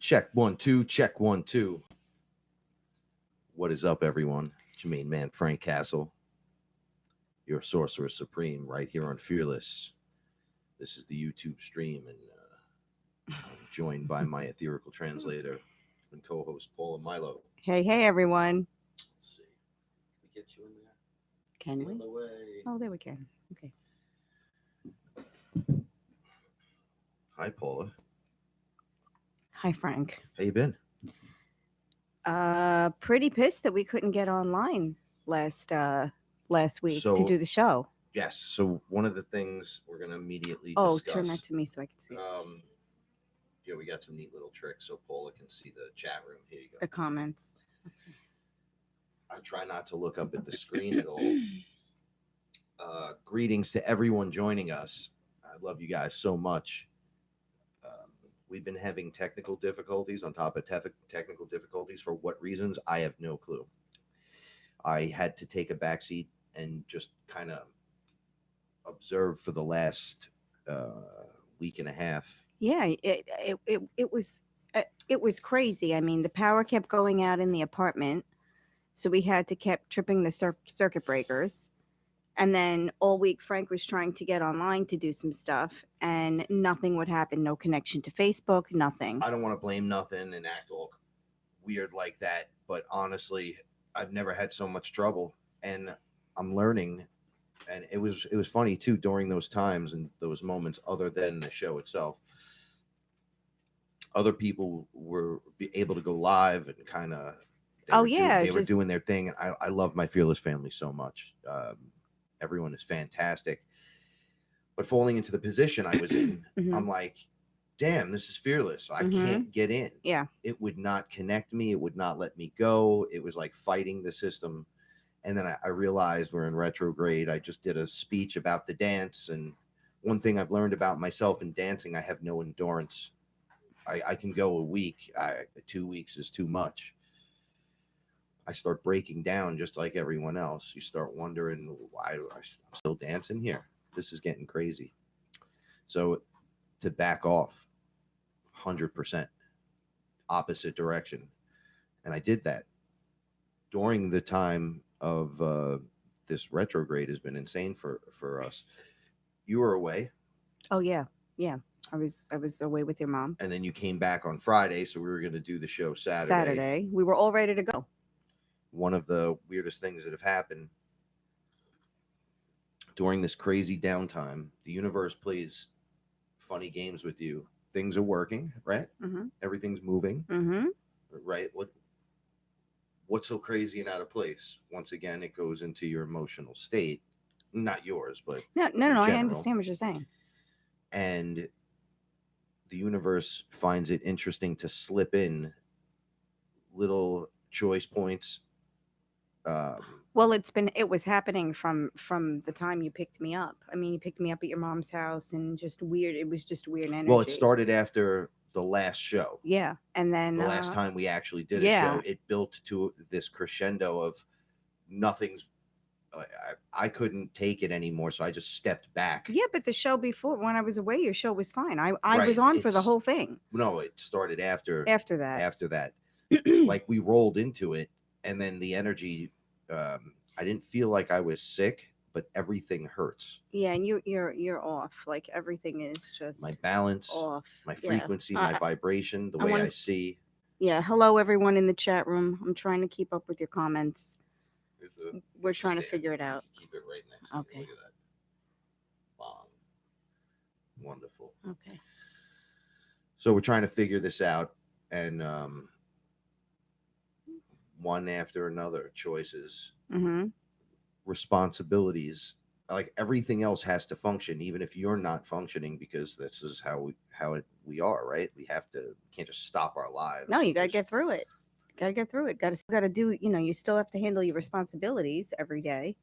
Check 1 2, check 1 2. What is up, everyone? It's your main man, Frank Castle, your sorcerer supreme, right here on FearLess. This is the YouTube stream, and I'm joined by my ethereal translator and co-host Paula Milo. Hey, everyone. Let's see, can we get you in there? Can Get we? in the way. Oh, there we can. Okay. Hi, Paula. Hi, Frank. How you been? Pretty pissed that we couldn't get online last week to do the show. Yes. So one of the things we're gonna immediately Oh, discuss. turn that to me so I can see Yeah, we got some neat little tricks so Paula can see the chat room. Here you go. the comments. I try not to look up at the screen at all. Greetings to everyone joining us. I love you guys so much. We've been having technical difficulties on top of technical difficulties. For what reasons, I have no clue. I had to take a backseat and just kind of observe for the last week and a half. Yeah, it was crazy. I mean, the power kept going out in the apartment, so we had to keep tripping the circuit breakers. And then all week, Frank was trying to get online to do some stuff, and nothing would happen. No connection to Facebook, nothing. I don't want to blame nothing and act all weird like that, but honestly, I've never had so much trouble, and I'm learning. And it was funny too during those times and those moments, other than the show itself. Other people were able to go live and kind of. They were doing their thing. I love my FearLess family so much. Everyone is fantastic, but falling into the position I was in, I'm like, damn, this is FearLess. I can't get in. Yeah. It would not connect me. It would not let me go. It was like fighting the system. And then I realized we're in retrograde. I just did a speech about the dance. And one thing I've learned about myself in dancing, I have no endurance. I can go a week. 2 weeks is too much. I start breaking down just like everyone else. You start wondering, why am I still dancing here? This is getting crazy. So to back off 100% opposite direction. And I did that during the time of this retrograde has been insane for us. You were away. Oh, yeah. I was away with your mom. And then you came back on Friday. So we were going to do the show Saturday. We were all ready to go. One of the weirdest things that have happened during this crazy downtime, the universe plays funny games with you. Things are working, right? Everything's moving, right? What's so crazy and out of place? Once again, it goes into your emotional state, not yours, but no. I understand what you're saying. And the universe finds it interesting to slip in little choice points. Well, it was happening from the time you picked me up. I mean, you picked me up at your mom's house, and just weird. It was just weird energy. Well, it started after the last show. Yeah, and then the last time we actually did a show, it built to this crescendo of nothing's. I couldn't take it anymore, so I just stepped back. Yeah, but the show before, when I was away, your show was fine. I was on for the whole thing. No, it started after that. After that, like we rolled into it, and then the energy. I didn't feel like I was sick, but everything hurts. Yeah, and you're off. Like everything is just my balance off. My frequency, my vibration, the way I see. Yeah. Hello, everyone in the chat room. I'm trying to keep up with your comments. We're trying to figure it out. Keep it right next to okay. You. Look at that. Wow. Wonderful. Okay. So we're trying to figure this out, and one after another, choices, responsibilities, like everything else has to function, even if you're not functioning, because this is we are, right? We can't just stop our lives. No, you got to get through it. Got to do, you still have to handle your responsibilities every day.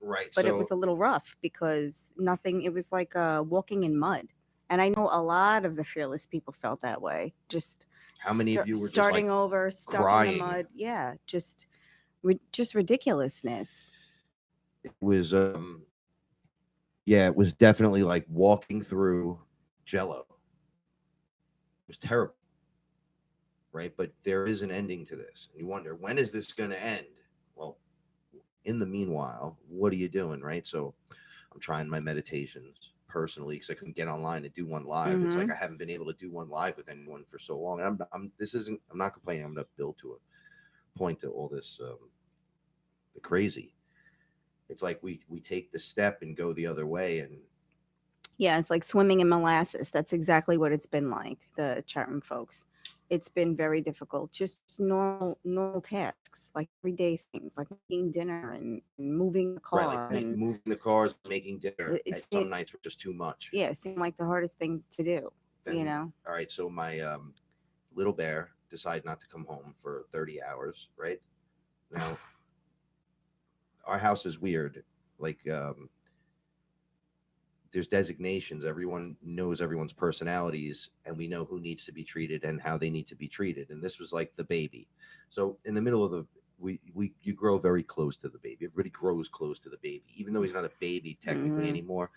Right. But it was a little rough because it was like walking in mud. And I know a lot of the FearLess people felt that way. Just how many of you were starting just like over, stuck crying in the mud? Yeah, just ridiculousness. It was, it was definitely like walking through Jello. It was terrible. right? But there is an ending to this. And you wonder, when is this going to end? Well, in the meanwhile, what are you doing, right? So I'm trying my meditations personally because I couldn't get online to do one live. It's like Mm-hmm. I haven't been able to do one live with anyone for so long. And I'm not complaining. I'm going to build to a point to all this, the crazy. It's like we take the step and go the other way, and Yeah, it's like swimming in molasses. That's exactly what it's been like, the chat room folks. It's been very difficult. Just normal tasks, like everyday things, like making dinner and moving the right, like car. And moving the cars, making dinner. it's Some nights were just too much. yeah, it seemed like the hardest thing to do, you Then, know? all right, so my little bear decided not to come home for 30 hours, right? Now, our house is weird. Like, there's designations. Everyone knows everyone's personalities, and we know who needs to be treated and how they need to be treated. And this was like the baby. So in the middle of the we you grow very close to the baby. Everybody grows close to the baby, even though he's not a baby technically Hmm. anymore.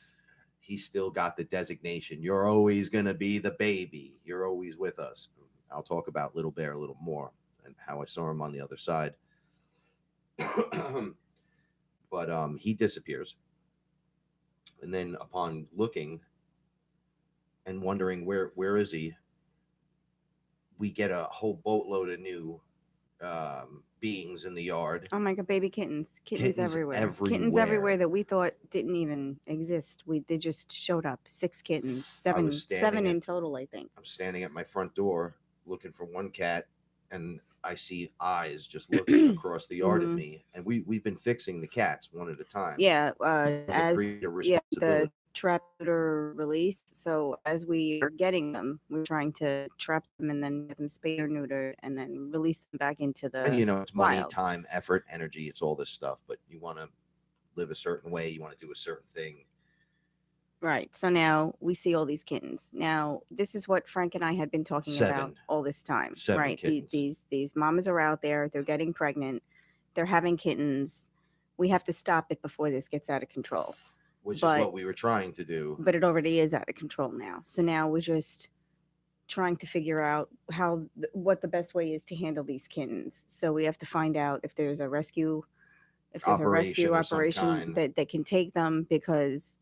He's still got the designation. You're always gonna be the baby. You're always with us. I'll talk about Little Bear a little more and how I saw him on the other side. But he disappears, and then upon looking and wondering where is he, we get a whole boatload of new beings in the yard. Oh my god, baby kittens, Kittens kittens everywhere everywhere. that we thought didn't even exist. They just showed up. 6 kittens, I was seven standing at in total, I think. I'm standing at my front door looking for one cat, and I see eyes just looking across the yard at Hmm. me. And we've been fixing the cats one at a time. Yeah, The as creator yeah, responsibility. the trap neuter release. So as we are getting them, we're trying to trap them and then get them spayed or neutered and then release them back into And the it's money, wild. time, effort, energy. It's all this stuff. But you want to live a certain way. You want to do a certain thing. Right. So now we see all these kittens. Now this is what Frank and I had been talking about Seven, all this time. seven Right. kittens, These mamas are out there. They're getting pregnant. They're having kittens. We have to stop it before this gets out of control. which is But what we were trying to do. but it already is out of control now. So now we're just trying to figure out what the best way is to handle these kittens. So we have to find out if there's a rescue Operation of some operation kind. that can take them, because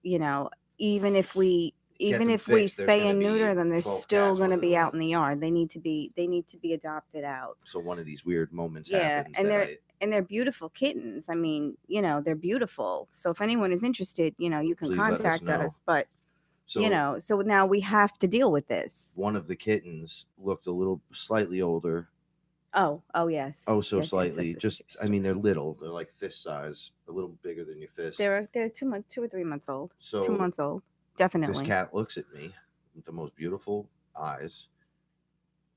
even if we Get even them if we fixed. There's spay going to and be neuter them, they're 12 still cats going to running be out around. in the yard. They need to be adopted out. So one of these weird moments Yeah, happens and that they're beautiful kittens. I mean, they're beautiful. So if anyone is interested, you can please let us contact know. us. But So so now we have to deal with this. one of the kittens looked a little slightly older. Oh yes. Oh, so Yes, yes, yes, slightly. yes, Just, yes, I mean, they're little. They're like fist size, a little bigger than your fist. they're 2 or 3 months old. Two So months old. this Definitely. cat looks at me with the most beautiful eyes.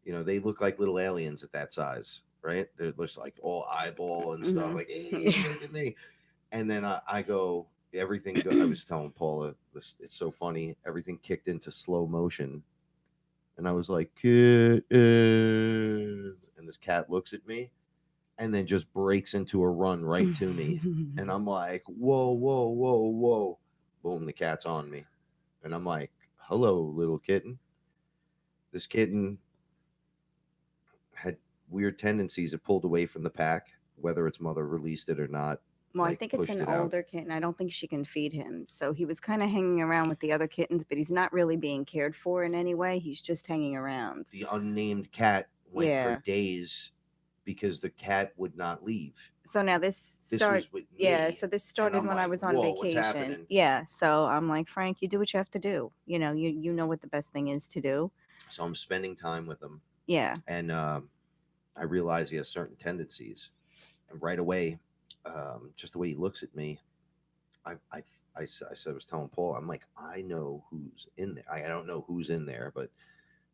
They look like little aliens at that size, right? It looks like all eyeball and stuff, Hmm. like, hey, look at me. And then I go, I was telling Paula, this, it's so funny. Everything kicked into slow motion. And I was like, kittens. And this cat looks at me and then just breaks into a run right to me. And I'm like, whoa, whoa, whoa, whoa. Boom, the cat's on me. And I'm like, hello, little kitten. This kitten had weird tendencies. It pulled away from the pack, whether its mother released it or not, Well, I like think it's pushed an it out. older kitten. I don't think she can feed him. So he was kind of hanging around with the other kittens, but he's not really being cared for in any way. He's just hanging around. The unnamed cat went for Yeah. days because the cat would not leave. So now This was with yeah, me. so this And started I'm when I like, was on whoa, what's vacation. happening? Yeah. So I'm like, Frank, you do what you have to do. You know what the best thing is to do. So I'm spending time with him. Yeah. And I realize he has certain tendencies. And right away, just the way he looks at me, I said, I was telling Paul, I'm like, I know who's in there. I don't know who's in there, but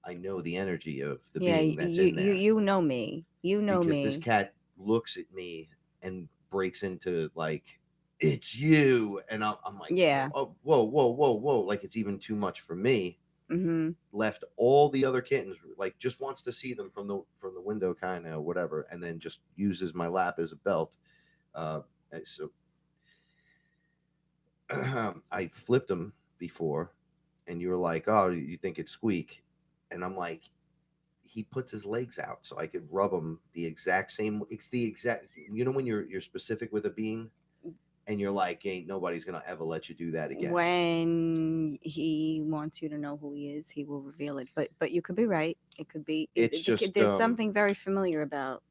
I know the energy of the Yeah, being that's in there. you know me. You know Because this me. cat looks at me and breaks into like, it's you. And I'm like, Yeah. oh, whoa, whoa, whoa, whoa. Like it's even too much for me. Mm-hmm. Left all the other kittens, like just wants to see them from the window, kind of whatever, and then just uses my lap as a belt. So I flipped him before, and you were like, "Oh, you think it's Squeak?" And I'm like, he puts his legs out so I could rub him the exact same. It's the exact. You know when you're specific with a being, and you're like, ain't nobody's gonna ever let you do that again. When he wants you to know who he is, he will reveal it. But you could be right. It could be. It's just There's something very familiar about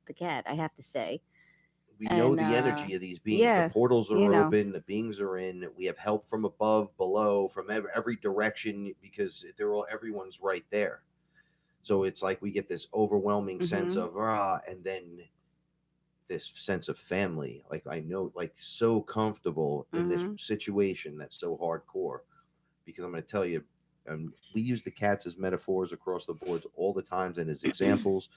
the cat. I have to say. we know And the energy of these beings. The yeah, portals you are know. open. The beings are in. We have help from above, below, from every direction because they're all everyone's right there. So it's like we get this overwhelming sense Mhm. of and then this sense of family. Like I know, like so comfortable in this Mhm. situation that's so hardcore. Because I'm going to tell you, we use the cats as metaphors across the boards all the times and as examples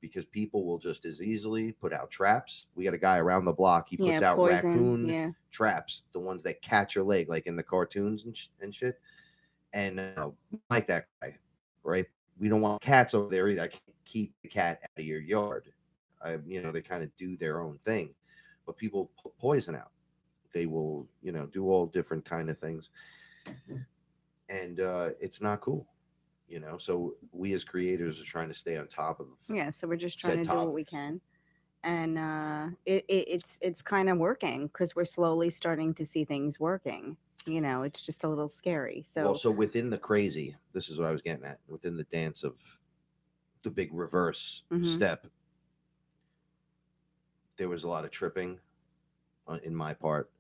because people will just as easily put out traps. We got a guy around the block. He Yeah, puts out poison. raccoon Yeah. traps, the ones that catch your leg, like in the cartoons and shit. And we like that guy, right? We don't want cats over there either. I can't keep the cat out of your yard. They kind of do their own thing, but people put poison out. They will, do all different kind of things, and it's not cool. So we as creators are trying to stay on top of Yeah. So we're just trying said to do what we topics. can, and it's kind of working because we're slowly starting to see things working. It's just a little scary. Well, So. so within the crazy, this is what I was getting at. Within the dance of the big reverse Mhm. step, there was a lot of tripping in my part,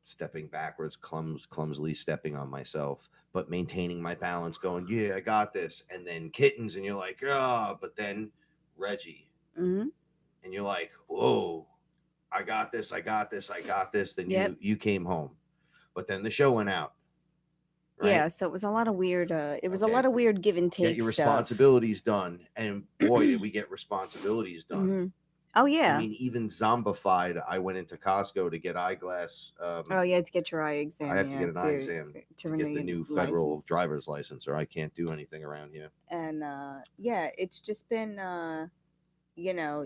stepping backwards, clumsily stepping on myself, but maintaining my balance, going, "Yeah, I got this." And then kittens, and you're like, "Ah!" But then Reggie, Mhm. and you're like, "Whoa, I got this, I got this, I got this." Then Yep. you came home, but then the show went out, right? Yeah, so it was a lot of weird it was a lot Okay, of weird give and get take your stuff. responsibilities done, and boy, did we get responsibilities done. Mhm. Oh I yeah. mean, even zombified, I went into Costco to get eyeglass. Oh yeah, to get your eye I exam, have to yeah, get an eye exam to to get renew the your new federal license. driver's license, or I can't do anything around here. And yeah, it's just been you know,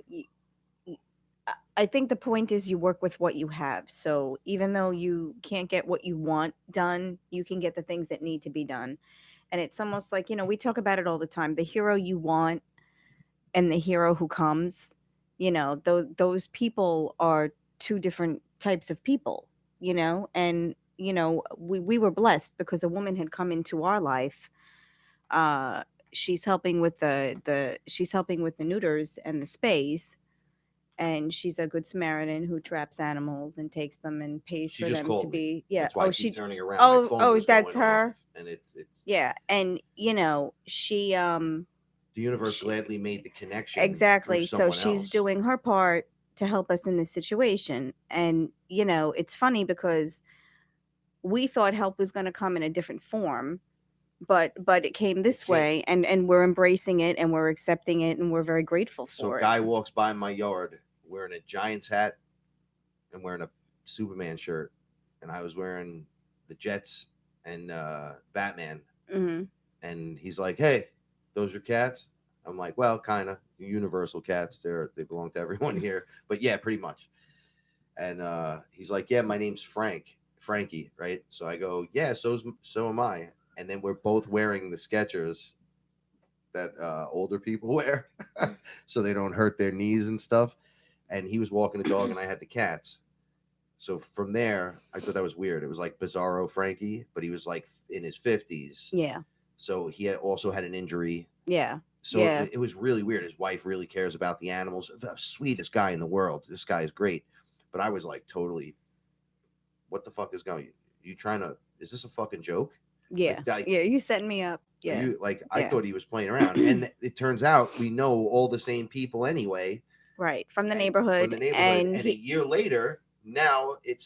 I think the point is you work with what you have. So even though you can't get what you want done, you can get the things that need to be done. And it's almost like, we talk about it all the time. The hero you want and the hero who comes, those people are two different types of people, and we were blessed because a woman had come into our life. uh she's helping with she's helping with the neuters and the spays, and she's a good Samaritan who traps animals and takes them and pays She for just them to called me. be. Yeah. That's why I Oh, keep she. turning around. My Oh, phone oh, was that's going off, her. and it's Yeah, and she the universe she gladly made the connection through exactly. So someone she's else. doing her part to help us in this situation. And it's funny because we thought help was going to come in a different form, but it came It this can't. way, and we're embracing it and we're accepting it and we're very grateful So, for it. guy walks by my yard wearing a Giants hat and wearing a Superman shirt, and I was wearing the Jets and Batman, Mhm. and he's like, "Hey, those are cats." I'm like, "Well, kind of universal cats. They belong to everyone here, but yeah, pretty much." And he's like, "Yeah, my name's Frankie, right?" So I go, "Yeah, so am I." And then we're both wearing the Skechers that older people wear, so they don't hurt their knees and stuff. And he was walking the dog, and I had the cats. So from there, I thought that was weird. It was like Bizarro Frankie, but he was like in his 50s. Yeah. So he also had an injury. Yeah. So Yeah. it was really weird. His wife really cares about the animals. The sweetest guy in the world. This guy is great. But I was like, totally, what the fuck is going? You trying to? Is this a fucking joke? Yeah. Like Yeah. You setting me up. are Yeah. you like? I Yeah. thought he was playing around, and it turns out we know all the same people anyway, Right. From the and from neighborhood. the neighborhood. And And a he, year later, now it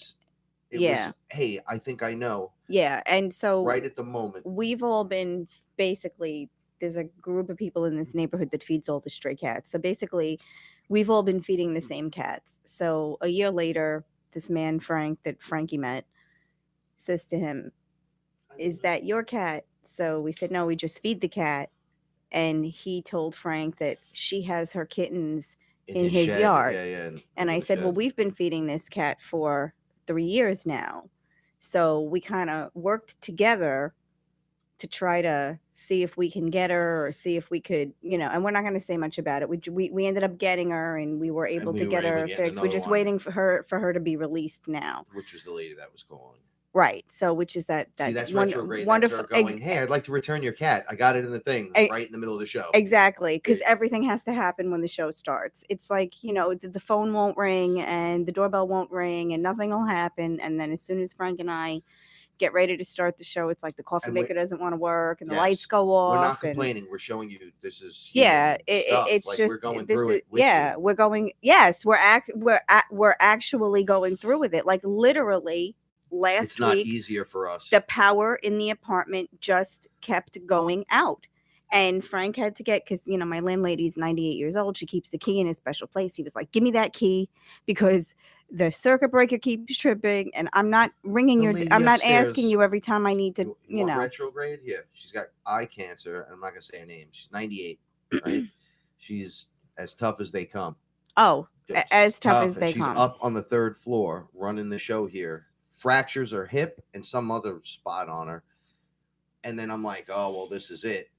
was, yeah. hey, I think I know, Yeah. And right so at the moment. we've all been basically, there's a group of people in this neighborhood that feeds all the stray cats. So basically, we've all been feeding the same cats. So a year later, this man, Frank, that Frankie met, says to him, "Is that your cat?" So we said, "No, we just feed the cat." And he told Frank that she has her kittens In in his his shed, yard. yeah, yeah, And under I the said, "Well, shed. we've been feeding this cat for 3 years now." So we kind of worked together to try to see if we can get her or see if we could, and we're not going to say much about it. We ended up getting her and we were able we to were get able to her get fixed. We're another just one. waiting for her to be released now. Which was the lady that was calling. Right. So, which is that See, that's one, retrograde. wonderful. That's her going, hey, I'd like to return your cat. I got it in the thing right in the middle of the show. Exactly. Because everything has to happen when the show starts. It's like, the phone won't ring and the doorbell won't ring and nothing will happen. And then as soon as Frank and I get ready to start the show, it's like the coffee maker doesn't want to work and the lights go off. We're not complaining. We're showing you this is stuff. It's like just we're going through it with you. we're going. Yes, we're actually going through with it. Like literally last it's not week, easier for us. The power in the apartment just kept going out. And Frank had to get, because, my landlady's 98 years old. She keeps the key in a special place. He was like, give me that key because the circuit breaker keeps tripping. And I'm not ringing I'm not asking you every time I need to, you know. Retrograde here. She's got eye cancer. And I'm not going to say her name. She's 98, right? She's as tough as they come. Oh, as tough as they come. She's up on the 3rd floor running the show here. Fractures her hip and some other spot on her. And then I'm like, oh, well, this is it.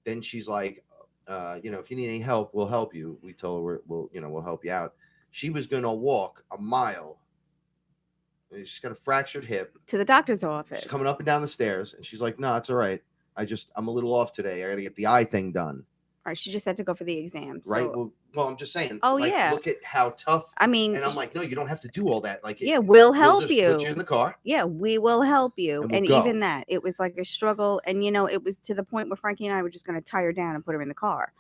Then she's like, if you need any help, we'll help you. We told her we'll help you out. She was going to walk a mile. She's got a fractured hip. To the doctor's office. She's coming up and down the stairs. And she's like, no, it's all right. I'm a little off today. I got to get the eye thing done. All right, she just had to go for the exam. So. Right. Well, I'm just saying. Oh, yeah. Look at how tough. I mean. And I'm like, no, you don't have to do all that. Like, we'll help you. Put you in the car. Yeah, we will help you. And even that, it was like a struggle. And, it was to the point where Frankie and I were just going to tie her down and put her in the car.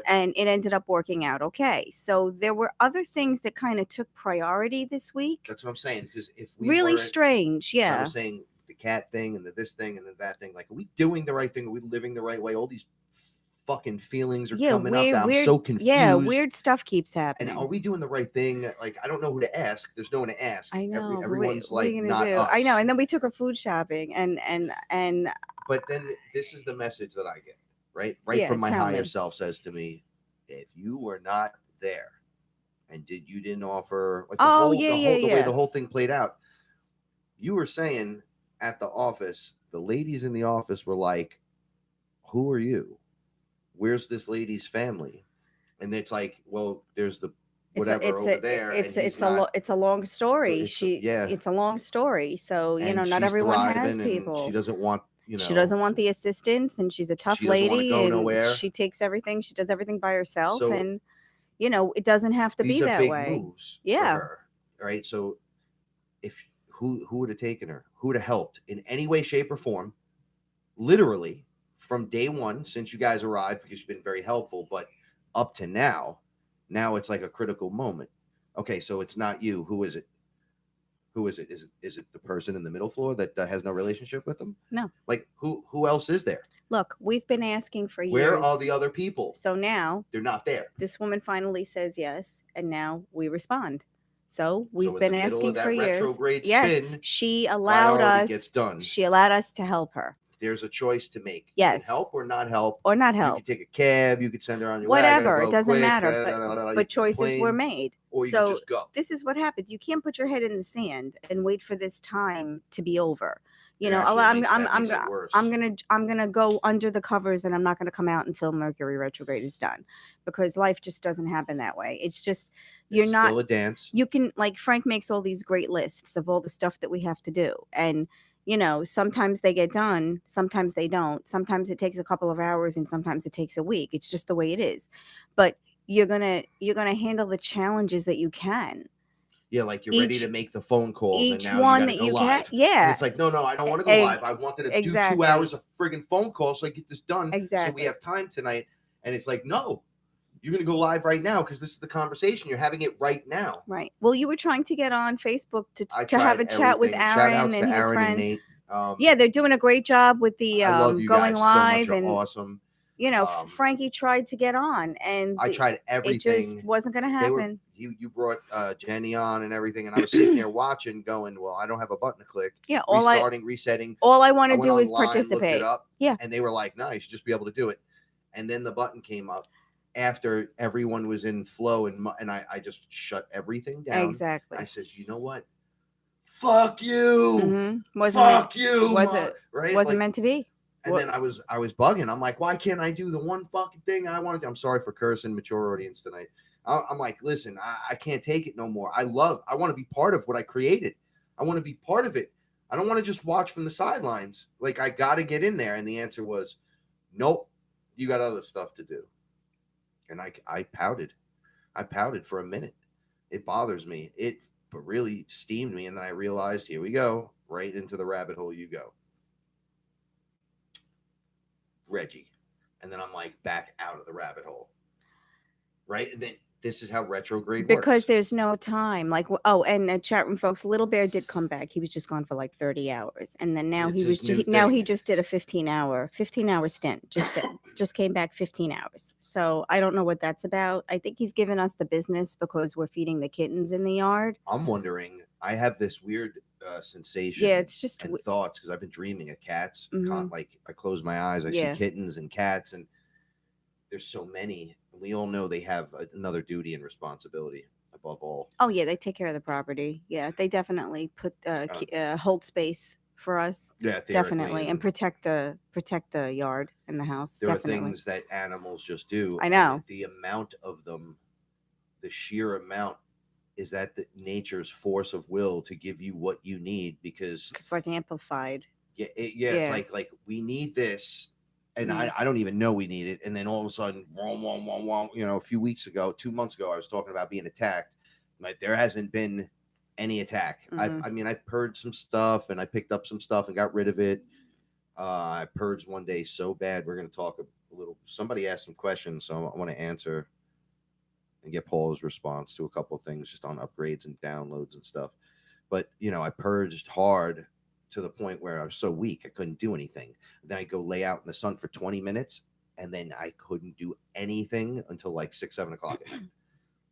And it ended up working out okay. So there were other things that kind of took priority this week. That's what I'm saying. Because if we really strange, yeah. I was saying the cat thing and the this thing and the that thing. Like, are we doing the right thing? Are we living the right way? All these fucking feelings are coming up that I'm so confused. Yeah, weird stuff keeps happening. And are we doing the right thing? Like, I don't know who to ask. There's no one to ask. I know. Everyone's like, not us. I know. And then we took her food shopping and. But then this is the message that I get, right from my higher self says to me, if you were not there and you didn't offer like the way the whole thing played out, you were saying at the office, the ladies in the office were like, who are you? Where's this lady's family? And it's like, well, there's the whatever over there. It's a long story. It's a long story. So not everyone has people. She doesn't want she doesn't want the assistance, and she's a tough lady, and she takes everything. She does everything by herself, and it doesn't have to be that way. Moves for her, right? So if who would have taken her? Who would have helped in any way, shape, or form? Literally. From day one, since you guys arrived, because you've been very helpful, but up to now it's like a critical moment. Okay, so it's not you. Who is it? Is it the person in the middle floor that has no relationship with them? No. Like who else is there? Look, we've been asking for years. Where are the other people? So now they're not there. This woman finally says yes, and now we respond. So we've been asking for years. Yes, she allowed us. Gets done. She allowed us to help her. There's a choice to make. Yes. You can help or not help. Or not help. You can take a cab. You could send her on your whatever. Wagon, it doesn't quick, matter. But choices were made. Or you can just go. This is what happens. You can't put your head in the sand and wait for this time to be over. I'm gonna go under the covers, and I'm not gonna come out until Mercury retrograde is done, because life just doesn't happen that way. It's just it's not still a dance. You can, like, Frank makes all these great lists of all the stuff that we have to do, and sometimes they get done, sometimes they don't. Sometimes it takes a couple of hours, and sometimes it takes a week. It's just the way it is. But you're gonna handle the challenges that you can. Yeah, like you're ready to make the phone calls. Each and now one you that you live. can. Yeah. And it's like, no, I don't want to go live. I wanted to do 2 hours of friggin' phone calls so I get this done. Exactly. So we have time tonight. And it's like, no, you're going to go live right now because this is the conversation. You're having it right now. Right. Well, you were trying to get on Facebook to have a chat with Aaron and his friend. And Nate. They're doing a great job with the I love you going guys live. So much. And awesome. Frankie tried to get on, and I tried everything. It just wasn't going to happen. You brought Jenny on and everything, and I was sitting there watching, going, "Well, I don't have a button to click." Yeah, resetting. All I want to do is participate. Looked it up, yeah, and they were like, "No, you should just be able to do it." And then the button came up after everyone was in flow, and I just shut everything down. Exactly. I said, "You know what? Fuck you. Mm-hmm. Fuck you." Was it right? Wasn't meant to be. And then I was bugging. I'm like, why can't I do the one fucking thing I want to do? I'm sorry for cursing, mature audience tonight. I'm like, listen, I can't take it no more. I want to be part of what I created. I want to be part of it. I don't want to just watch from the sidelines. Like, I got to get in there. And the answer was, nope, you got other stuff to do. And I pouted. I pouted for a minute. It bothers me. It really steamed me. And then I realized, here we go, right into the rabbit hole you go. Reggie. And then I'm like back out of the rabbit hole. Right? And then this is how retrograde because works. there's no time. Like, oh, and chat room folks, Little Bear did come back. He was just gone for like 30 hours, and then now It's he his was new now he thing. just did a 15-hour stint. Just came back 15 hours. So I don't know what that's about. I think he's given us the business because we're feeding the kittens in the yard. I'm wondering, I have this weird sensation Yeah, it's just and thoughts because I've been dreaming of cats. Mhm. Like, I close my eyes, I see Yeah. kittens and cats, and there's so many. And we all know they have another duty and responsibility above all. Oh yeah, they take care of the property. Yeah, they definitely put hold space for us. Yeah, Definitely, theoretically. and protect the yard and the house. There are Definitely. things that animals just do. I know. And the amount of them, the sheer amount, is that the nature's force of will to give you what you need because It's like amplified. it's Yeah. like we need this, and Mhm. I don't even know we need it, and then all of a sudden, a few weeks ago, 2 months ago, I was talking about being attacked. Like, there hasn't been any attack. Mhm. I mean, I purged some stuff and I picked up some stuff and got rid of it. I purged one day so bad. We're going to talk a little. Somebody asked some questions, so I want to answer and get Paula's response to a couple of things just on upgrades and downloads and stuff. But I purged hard to the point where I was so weak I couldn't do anything. Then I go lay out in the sun for 20 minutes, and then I couldn't do anything until like 6, 7 o'clock at night.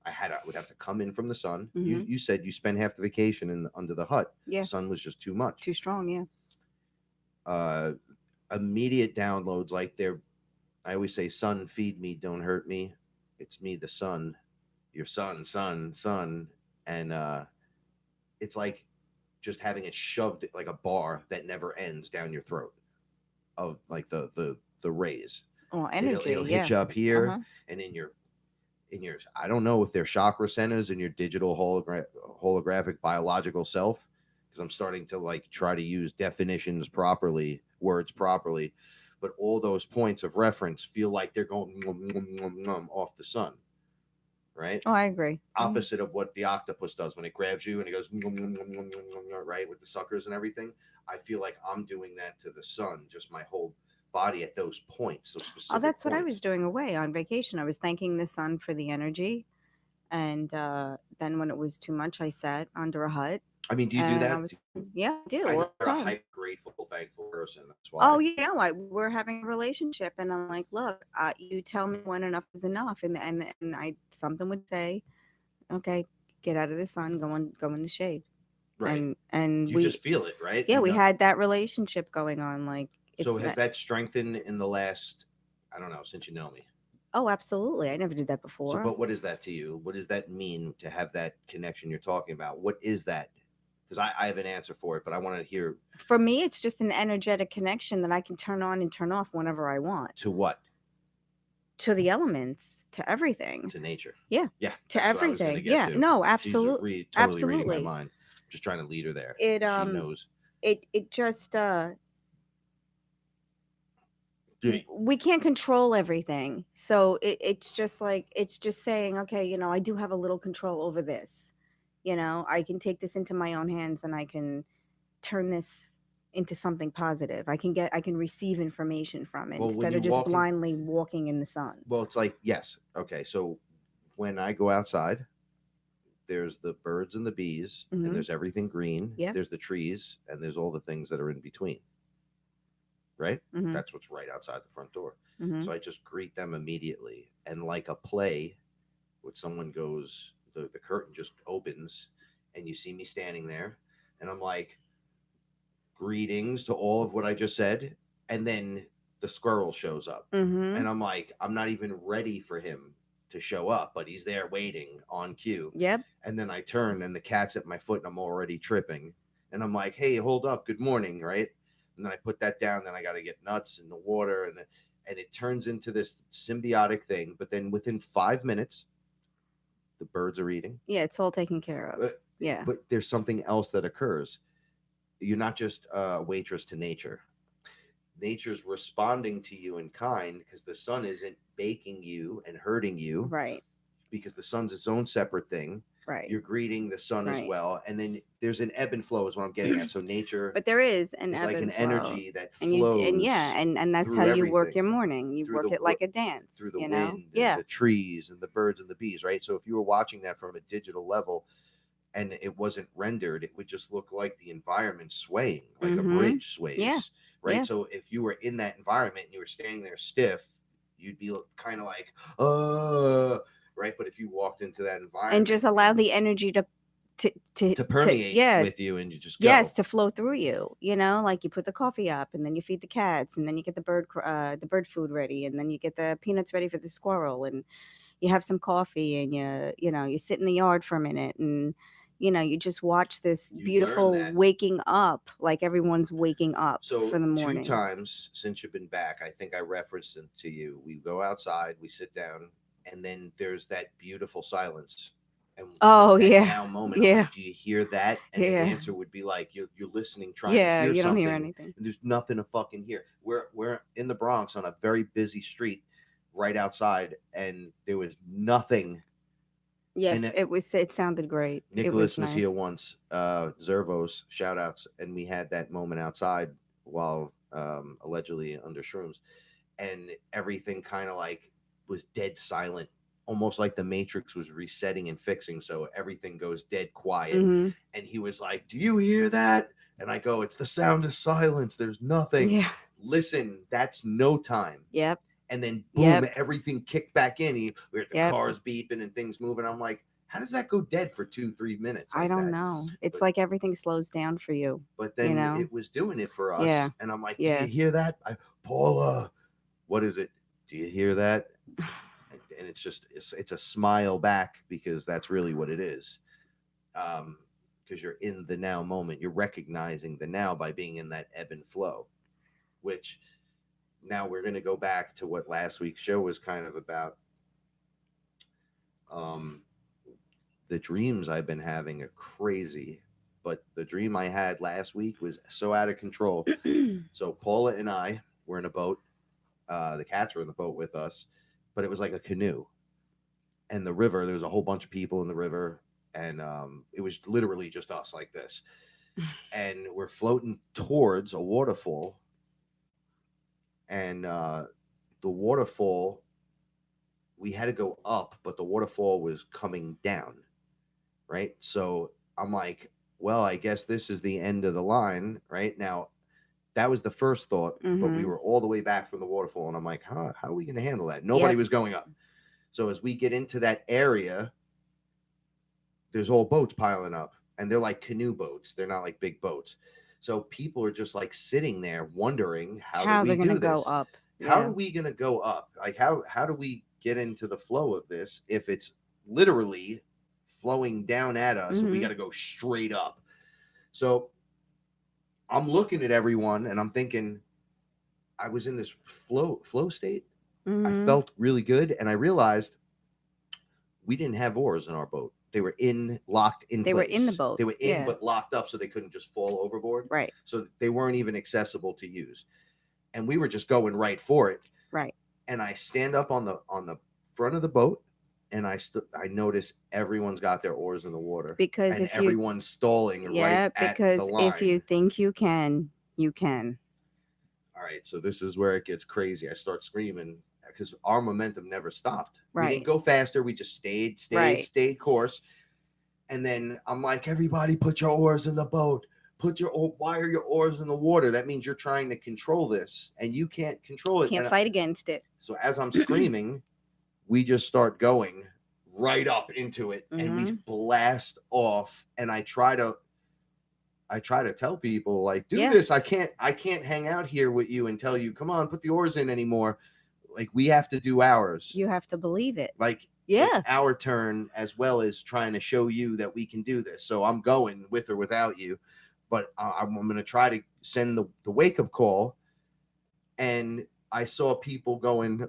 I would have to come in from the sun. Mhm. You said you spent half the vacation under the hut. Yeah. The sun was just too much. Too strong. Yeah. Immediate downloads, like I always say, "Sun, feed me, don't hurt me." It's me, the sun, your son, and it's like just having it shoved like a bar that never ends down your throat of like the rays. Oh, energy. It'll Yeah. hit you up here Uh-huh. and in your I don't know if they're chakra centers in your digital holographic biological self, because I'm starting to like try to use definitions properly, words properly, but all those points of reference feel like they're going off the sun, right? Oh, I agree. Opposite of what the octopus does when it grabs you and it goes right with the suckers and everything. I feel like I'm doing that to the sun, just my whole body at those points, those specific Oh, that's what I points. was doing away on vacation. I was thanking the sun for the energy, and then when it was too much, I sat under a hut. I mean, do you do And I that? was, yeah, I do I know all the you're a time. hyper grateful, thankful person. That's Oh, why. we're having a relationship, and I'm like, look, you tell me when enough is enough, and I something would say, okay, get out of the sun, go in the shade, Right. and You just feel it, right? yeah, we had that relationship going on, like So it's has that strengthened in the last, I don't know, since you know me? oh, absolutely, I never did that So, before. but what is that to you? What does that mean to have that connection you're talking about? What is that? Because I have an answer for it, but I want to hear. For me, it's just an energetic connection that I can turn on and turn off whenever I want. To what? To the elements, to everything. To nature. Yeah. Yeah. To That's what I was going to everything. get Yeah. to. No, She's absolutely. totally reading my Absolutely. mind. I'm just trying to lead her there. It She knows. it just Dude, we can't control everything. So it's just like it's just saying, okay, I do have a little control over this. I can take this into my own hands and I can turn this into something positive. I can receive information from it Well, when instead you of just walk in, blindly walking in the sun. well, it's like, yes. Okay. So when I go outside, there's the birds and the bees, Mhm. and there's everything green. Yep. There's the trees, and there's all the things that are in between. Right? Mhm. That's what's right outside the front door. Mhm. So I just greet them immediately. And like a play, when someone goes, the curtain just opens, and you see me standing there, and I'm like, greetings to all of what I just said. And then the squirrel shows up. Mhm. And I'm like, I'm not even ready for him to show up, but he's there waiting on cue. Yep. And then I turn and the cat's at my foot and I'm already tripping. And I'm like, hey, hold up, good morning, right? and then I put that down. Then I got to get nuts in the water, and it turns into this symbiotic thing. But then within 5 minutes, the birds are eating. Yeah, it's all taken care of. But, Yeah. but there's something else that occurs. You're not just a waitress to nature. Nature's responding to you in kind because the sun isn't baking you and hurting you, Right. because the sun's its own separate thing. Right. You're greeting the sun as Right. well, and then there's an ebb and flow is what I'm getting at. So nature But there is an is ebb like and an flow. energy that And flows and that's through how you work everything, your morning. You through work it like a dance, through the you know? wind and Yeah. the trees and the birds and the bees, right? So if you were watching that from a digital level and it wasn't rendered, it would just look like the environment swaying, like a bridge sways, Yeah. right? Yeah. So if you were in that environment and you were standing there stiff, you'd be kind of like, right? But if you walked into that environment And just allow the energy to permeate yeah, with you, and you just go. yes, to flow through you, you know, like you put the coffee up and then you feed the cats and then you get the bird food ready and then you get the peanuts ready for the squirrel and you have some coffee and you sit in the yard for a minute and you just watch this You learn beautiful that. waking up, like everyone's waking up So for the 2 morning. times since you've been back, I think I referenced it to you. We go outside, we sit down, and then there's that beautiful silence. And Oh, that yeah. now moment, I'm Yeah. like, do you hear that? And the Yeah. answer would be like, you're listening, trying to Yeah, hear you don't something. hear anything. And there's nothing to fucking hear. We're in the Bronx on a very busy street right outside, and there was nothing. Yeah, And it sounded great. Nicholas It was was here nice. once, Zervos, shout outs, and we had that moment outside while allegedly under shrooms, and everything kind of like was dead silent, almost like the Matrix was resetting and fixing. So everything goes dead quiet. Hmm. And he was like, "Do you hear that?" And I go, "It's the sound of silence. There's nothing. Yeah. Listen, that's no time." Yep. And then boom, Yep. everything kicked back in. We heard the Yep. cars beeping and things moving. I'm like, how does that go dead for 2-3 minutes? Like I don't that? know. It's But like everything slows down for you. but then know? it was doing it for us. Yeah. And I'm like, do Yeah. you hear that? Paula, what is it? Do you hear that? And it's just it's a smile back, because that's really what it is. Because you're in the now moment. You're recognizing the now by being in that ebb and flow, which now we're going to go back to what last week's show was kind of about. The dreams I've been having are crazy, but the dream I had last week was so out of control. So Paula and I were in a boat. The cats were in the boat with us, but it was like a canoe. And the river, there was a whole bunch of people in the river, and it was literally just us like this. And we're floating towards a waterfall, and the waterfall, we had to go up, but the waterfall was coming down, right? So I'm like, well, I guess this is the end of the line, right? Now, that was the first thought, but we were all the way back from the waterfall, and I'm like, how are we going to handle that? Nobody was going up. So as we get into that area, there's all boats piling up, and they're like canoe boats. They're not like big boats. So people are just like sitting there wondering, how do they're we gonna do go this? up. How Yeah. are we going to go up? Like, how do we get into the flow of this if it's literally flowing down at us and we got to go straight up? So I'm looking at everyone and I'm thinking, I was in this flow state. I felt really good, and I realized we didn't have oars in our boat. They were locked in place. They were in the boat. They were in, Yeah. but locked up, so they couldn't just fall overboard. Right. So they weren't even accessible to use, and we were just going right for it. Right. And I stand up on the front of the boat, and I notice everyone's got their oars in the water, Because and if you everyone's stalling yeah, right at because the line. if you think you can, you can. All right, so this is where it gets crazy. I start screaming because our momentum never stopped. Right. We didn't go faster. We just stayed course. And then I'm like, everybody put your oars in the boat. Why are your oars in the water? That means you're trying to control this, and you can't control it. Can't fight against it. So as I'm screaming, we just start going right up into it, and we blast off. And I try to tell people, like, do this. I can't hang out here with you and tell you, come on, put the oars in anymore. Like, we have to do ours. You have to believe it. Like, it's our turn, as well as trying to show you that we can do this. So I'm going with or without you. but I'm going to try to send the wake up call. And I saw people going,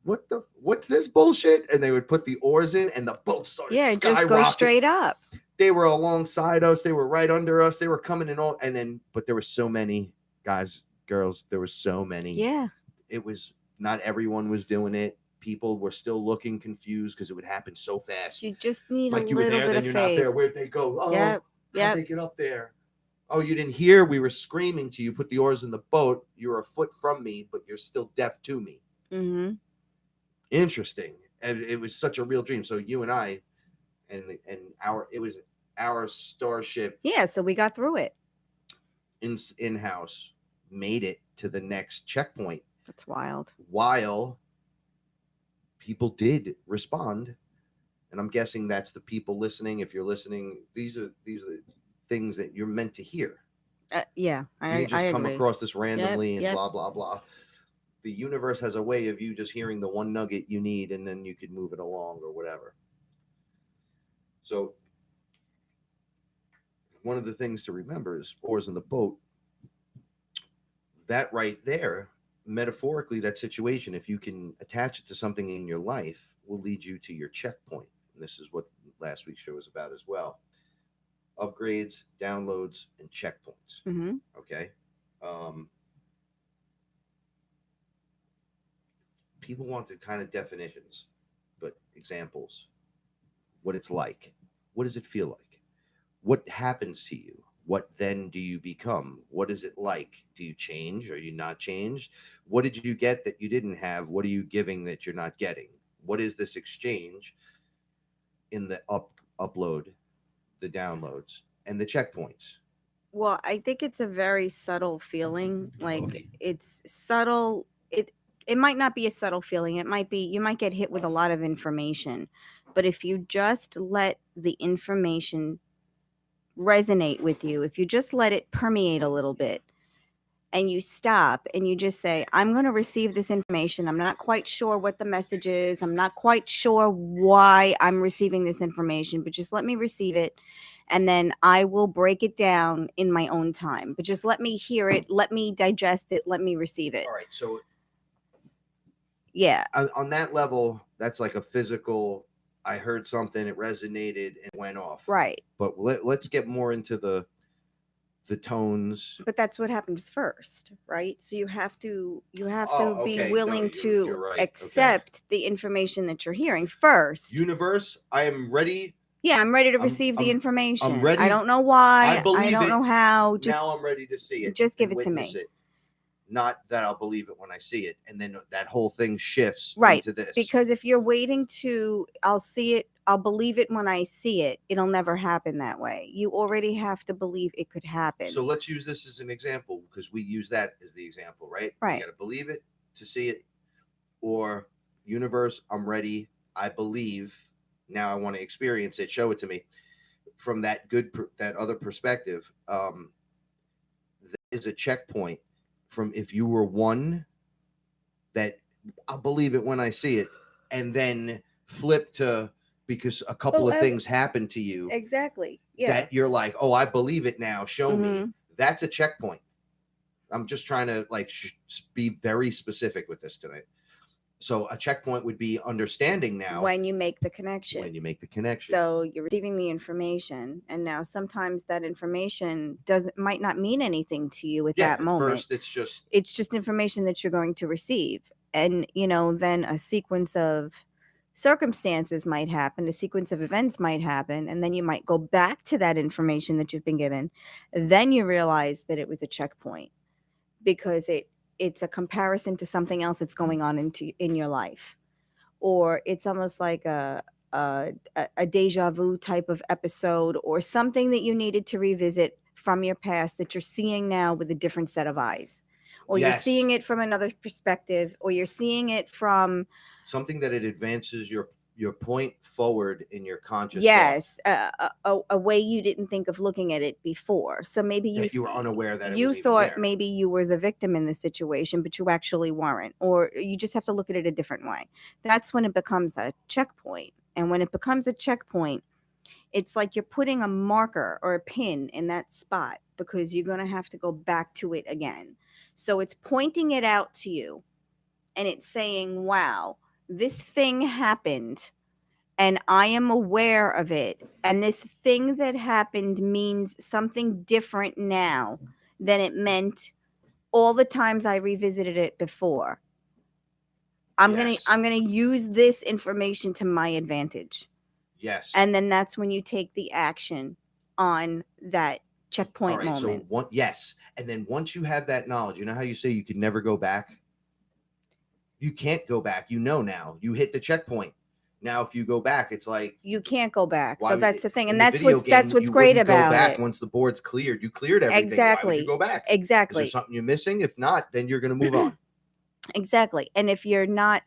what's this bullshit? And they would put the oars in, and the boat started just go skyrocketing. straight up. They were alongside us. They were right under us. They were coming in all, but there were so many guys, girls. There were so many. Yeah. It was not everyone was doing it. People were still looking confused because it would happen so fast. You just need like a you were little there, bit then of you're faith. not there. Where'd they go? Oh, Yep. how'd they get up there? Oh, you didn't hear? We were screaming to you. Put the oars in the boat. You were a foot from me, but you're still deaf to me. Mm-hmm. Interesting. And it was such a real dream. So you and I, and it was our starship. Yeah. So we got through it. In-house made it to the next checkpoint. That's wild. While people did respond, and I'm guessing that's the people listening. If you're listening, these are the things that you're meant to hear. Yeah, you just come agree. across this randomly and Yep. blah blah blah. The universe has a way of you just hearing the one nugget you need, and then you could move it along or whatever. So one of the things to remember is oars in the boat. That right there, metaphorically, that situation, if you can attach it to something in your life, will lead you to your checkpoint. And this is what last week's show was about as well. Upgrades, downloads, and checkpoints. Mm-hmm. Okay. People want the kind of definitions, but examples. What it's like. What does it feel like? What happens to you? What then do you become? What is it like? Do you change? Are you not changed? What did you get that you didn't have? What are you giving that you're not getting? What is this exchange in the upload, the downloads, and the checkpoints? Well, I think it's a very subtle feeling. Like it's subtle. It might not be a subtle feeling. It might be, you might get hit with a lot of information. But if you just let the information resonate with you, if you just let it permeate a little bit, and you stop and you just say, I'm going to receive this information. I'm not quite sure what the message is. I'm not quite sure why I'm receiving this information, but just let me receive it. And then I will break it down in my own time. But just let me hear it. Let me digest it. Let me receive it. All right. So, yeah. On that level, that's like a physical, I heard something, it resonated and went off. Right. But let's get more into the tones. But that's what happens first, right? So you have to be okay. willing No, to you're right. accept the information that you're hearing first. Universe, I am ready. Yeah, I'm ready to receive the information. I'm ready. I don't know why. I believe don't know how. Just now I'm ready to see it. Just give it to me. Not that I'll believe it when I see it. And then that whole thing shifts into this. Because if you're waiting to, I'll see it, I'll believe it when I see it, it'll never happen that way. You already have to believe it could happen. So let's use this as an example, because we use that as the example, right? Right. You got to believe it to see it. Or universe, I'm ready. I believe. Now I want to experience it. Show it to me. From that that other perspective, that is a checkpoint. From if you were one, that I'll believe it when I see it, and then flip to because a couple of things happened to you. Exactly. Yeah. That you're like, oh, I believe it now. Show me. That's a checkpoint. I'm just trying to be very specific with this tonight. So a checkpoint would be understanding now. When you make the connection. So you're receiving the information, and now sometimes that information might not mean anything to you at that moment. First, it's just information that you're going to receive, and then a sequence of circumstances might happen, a sequence of events might happen, and then you might go back to that information that you've been given. Then you realize that it was a checkpoint because it's a comparison to something else that's going on in your life, or it's almost like a deja vu type of episode, or something that you needed to revisit from your past that you're seeing now with a different set of eyes, or you're seeing it from another perspective, or you're seeing it from something that it advances your point forward in your conscious a way you didn't think of looking at it before. So maybe you were unaware that you thought maybe you were the victim in the situation, but you actually weren't, or you just have to look at it a different way. That's when it becomes a checkpoint. And when it becomes a checkpoint, It's like you're putting a marker or a pin in that spot because you're going to have to go back to it again. So it's pointing it out to you and it's saying, wow, this thing happened and I am aware of it. And this thing that happened means something different now than it meant all the times I revisited it before. Yes. I'm gonna use this information to my advantage. Yes. And then that's when you take the action on that All checkpoint right. So moment. yes. And then once you have that knowledge, you know how you say you can never go back? You can't go back. You know now. You hit the checkpoint. Now, if you go back, it's like You can't go back. why So would that's the thing. in And the video game that's what's you great wouldn't go about back it. once the board's cleared. You cleared everything. Why would you Exactly. go back? Is there Exactly. something you're missing? If not, then you're going to move on. Exactly. And if you're not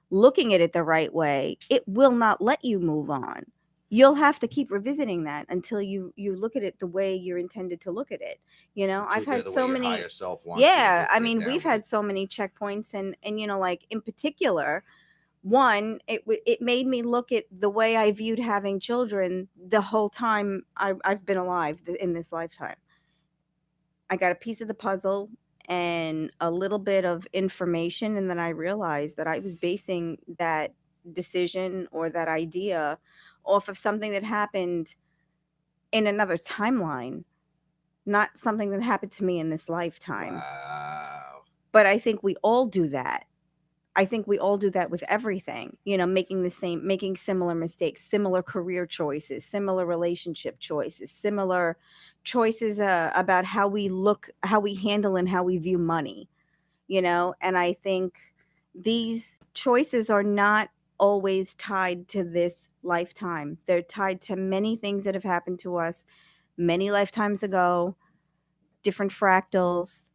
looking at it the right way, it will not let you move on. You'll have to keep revisiting that until you look at it the way you're intended to look at it. You know, Until I've had the way so your many. higher self wants you to Yeah, I get mean, down we've with had it. so many checkpoints, and you know, like in particular, one, it made me look at the way I viewed having children the whole time I've been alive in this lifetime. I got a piece of the puzzle and a little bit of information, and then I realized that I was basing that decision or that idea off of something that happened in another timeline, not something that happened to me in this lifetime. Wow. But I think we all do that. I think we all do that with everything, you know, making similar mistakes, similar career choices, similar relationship choices, similar choices about how we look, how we handle, and how we view money, you know. And I think these choices are not always tied to this lifetime, they're tied to many things that have happened to us many lifetimes ago, different fractals,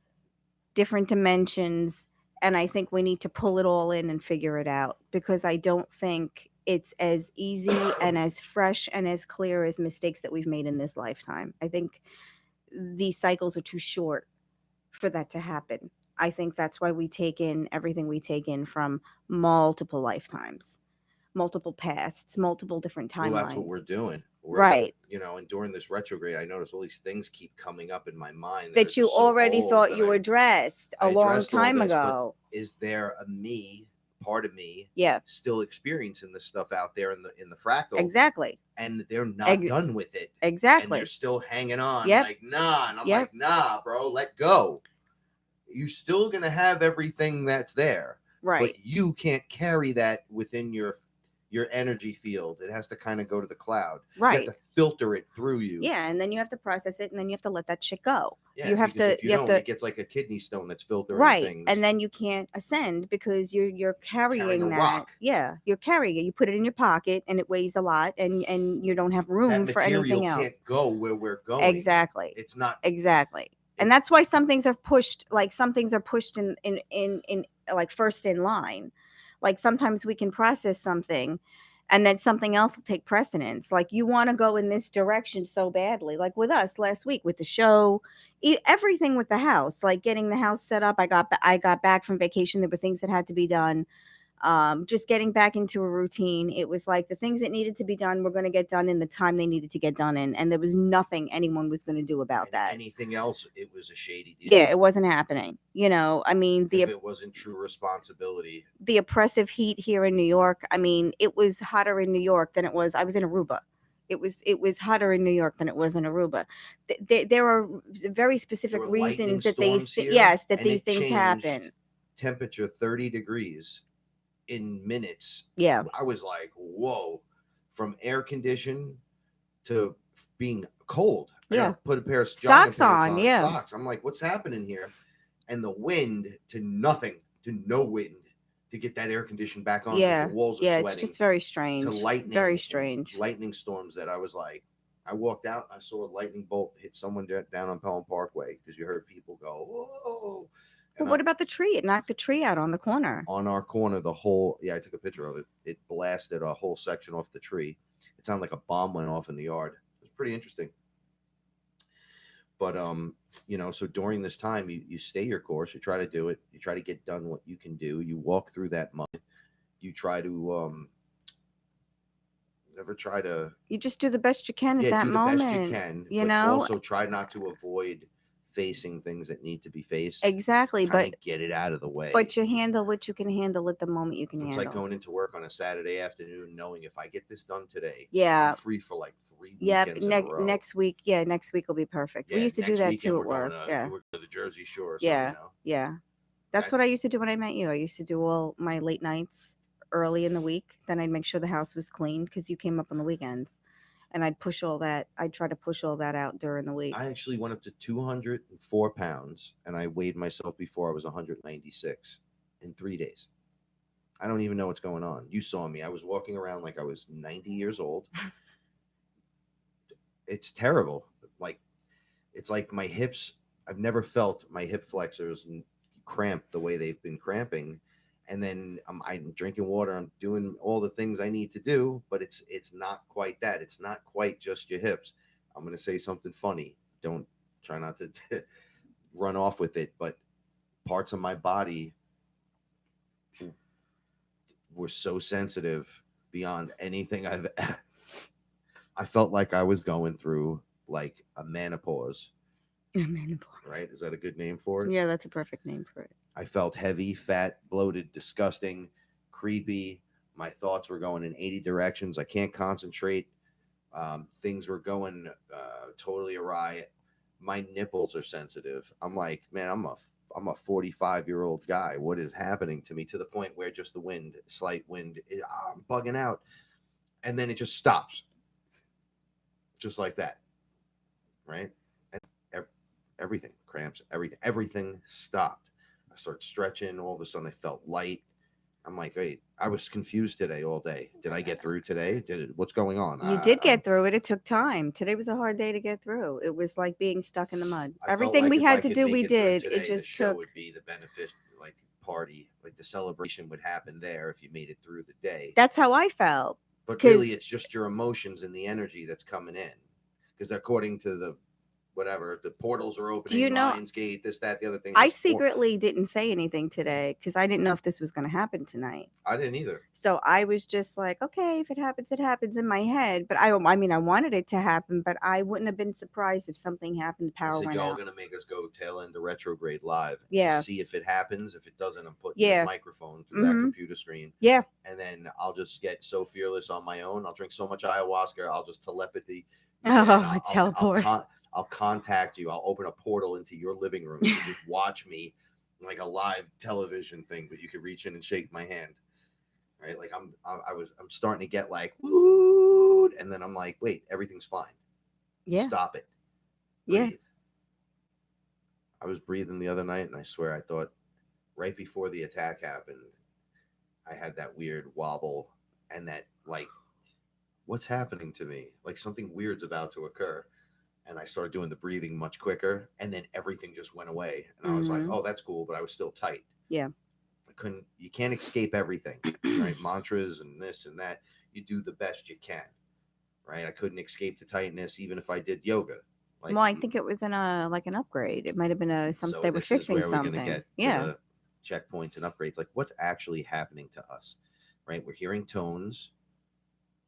different dimensions, and I think we need to pull it all in and figure it out, because I don't think it's as easy and as fresh and as clear as mistakes that we've made in this lifetime. I think these cycles are too short for that to happen. I think that's why we take in everything we take in from multiple lifetimes, multiple pasts, multiple different Well, that's what we're timelines. doing. Right. You know, and during this retrograde, I noticed all these things keep coming up in my mind that are That you just so already old thought that you addressed a I long addressed all time this, but ago. is there a me, part of me, Yeah, still experiencing this stuff out there in the fractal? exactly. And they're not done with it. And Exactly. they're still hanging on, Yep. like, nah. And I'm Yep. like, nah, bro, let go. You're still gonna have everything that's there. Right. But you can't carry that within your energy field. It has to kind of go to the cloud. Right. You have to filter it through you. Yeah, and then you have to process it, and then you have to let that shit go. Yeah, you have because to. if you don't, it gets like a kidney stone that's filtering right, things. and then you can't ascend because you're carrying a that. rock. Yeah, you're carrying it. You put it in your pocket, and it weighs a lot, and you don't have room that for anything else. Can't go where we're going. Exactly. It's not exactly. And that's why some things are pushed. Like some things are pushed in like first in line. Like sometimes we can process something, and then something else will take precedence. Like you want to go in this direction so badly. Like with us last week with the show, everything with the house, like getting the house set up. I got back from vacation. There were things that had to be done. Just getting back into a routine. It was like the things that needed to be done were going to get done in the time they needed to get done in, and there was nothing anyone was going to do about that. Anything else, it was a shady deal. Yeah, it wasn't happening. You know, I mean, if it wasn't true responsibility. The oppressive heat here in New York. I mean, it was hotter in New York than it was. I was in Aruba. It was hotter in New York than it was in Aruba. There are very specific reasons that these things happen. Temperature 30 degrees in minutes. Yeah, I was like, whoa, from air conditioned to being cold. I gotta put a pair of socks on. Yeah, socks. I'm like, what's happening here? And the wind to nothing, to no wind to get that air conditioned back on. Yeah, the walls are sweating. It's just very strange. To lightning, very strange lightning storms that I was like, I walked out, I saw a lightning bolt hit someone down on Pelham Parkway because you heard people go, whoa. But what about the tree? It knocked the tree out on the corner. On our corner, I took a picture of it. It blasted a whole section off the tree. It sounded like a bomb went off in the yard. It was pretty interesting. But you know, so during this time, you stay your course. You try to do it. You try to get done what you can do. You walk through that mud. You try to never try to, You just do the best you can at yeah, that do the best you moment, can, you but know? also try not to avoid facing things that need to be faced. Exactly, Kind of but get it out of the way. you handle what you can handle at the moment you can It's like handle. going into work on a Saturday afternoon knowing if I get this done today, I'm Yeah. free for like 3 Yep. weekends in a row. Next week, yeah, next week will be perfect. We Yeah, used to do next that weekend too at work. Yeah. we're going to the Jersey Shore or something, Yeah. Yeah. That's That what I used to do when I met you. I used to do all my late nights early in the week. Then I'd make sure the house was clean because you came up on the weekends. And I'd try to push all that out during the week. I actually went up to 204 pounds and I weighed myself before I was 196 in 3 days. I don't even know what's going on. You saw me. I was walking around like I was 90 years old. It's terrible. Like, it's like my hips, I've never felt my hip flexors cramp the way they've been cramping. And then I'm drinking water. I'm doing all the things I need to do, but it's not quite that. It's not quite just your hips. I'm gonna say something funny. Don't try not to run off with it, but parts of my body were so sensitive beyond anything I've. I felt like I was going through like a menopause. Right? Is that a good name for it? Yeah, that's a perfect name for it. I felt heavy, fat, bloated, disgusting, creepy. My thoughts were going in 80 directions. I can't concentrate. Things were going totally awry. My nipples are sensitive. I'm like, man, I'm a 45-year-old guy. What is happening to me? To the point where just the wind, slight wind, I'm bugging out, and then it just stops, just like that, right? And everything cramps, everything stopped. I started stretching. All of a sudden, I felt light. I'm like, wait, I was confused today all day. Did I get through today? What's going on? You did get through it. It took time. Today was a hard day to get through. It was like being stuck in the mud. I felt Everything like we if I had to could do, make we it through did. It today, the just show took. would be the benefit, like party, like the celebration would happen there if you made it through the day. That's how I felt. But really, it's just your emotions and the energy that's coming in, because according to the whatever, the portals are opening, Do you know? Lionsgate, this, that, the other thing. I secretly didn't say anything today because I didn't know if this was going to happen tonight. I didn't either. So I was just like, okay, if it happens, it happens in my head. But I mean, I wanted it to happen, but I wouldn't have been surprised if something happened. I Power said, went y'all out. gonna make us go tail end to retrograde live. Yeah. To see if it happens. If it doesn't, I'm putting Yeah. the microphone through that computer screen. Yeah. And then I'll just get so fearless on my own. I'll drink so much ayahuasca. I'll just telepathy. Oh, teleport. I'll contact you. I'll open a portal into your living room. You just watch me like a live television thing, but you can reach in and shake my hand. Right? Like I'm starting to get like, woo, and then I'm like, wait, everything's fine. Yeah. Stop it. Breathe. Yeah. I was breathing the other night, and I swear I thought right before the attack happened, I had that weird wobble and that like, what's happening to me? Like something weird's about to occur. And I started doing the breathing much quicker, and then everything just went away. And I was like, oh, that's cool, but I was still tight. Yeah. You can't escape everything, right? Mantras and this and that. You do the best you can, right? I couldn't escape the tightness even if I did yoga. Like, well, I think it was an upgrade. It might have been something, so they were fixing something. We're gonna get to the checkpoints and upgrades. Like what's actually happening to us, right? We're hearing tones,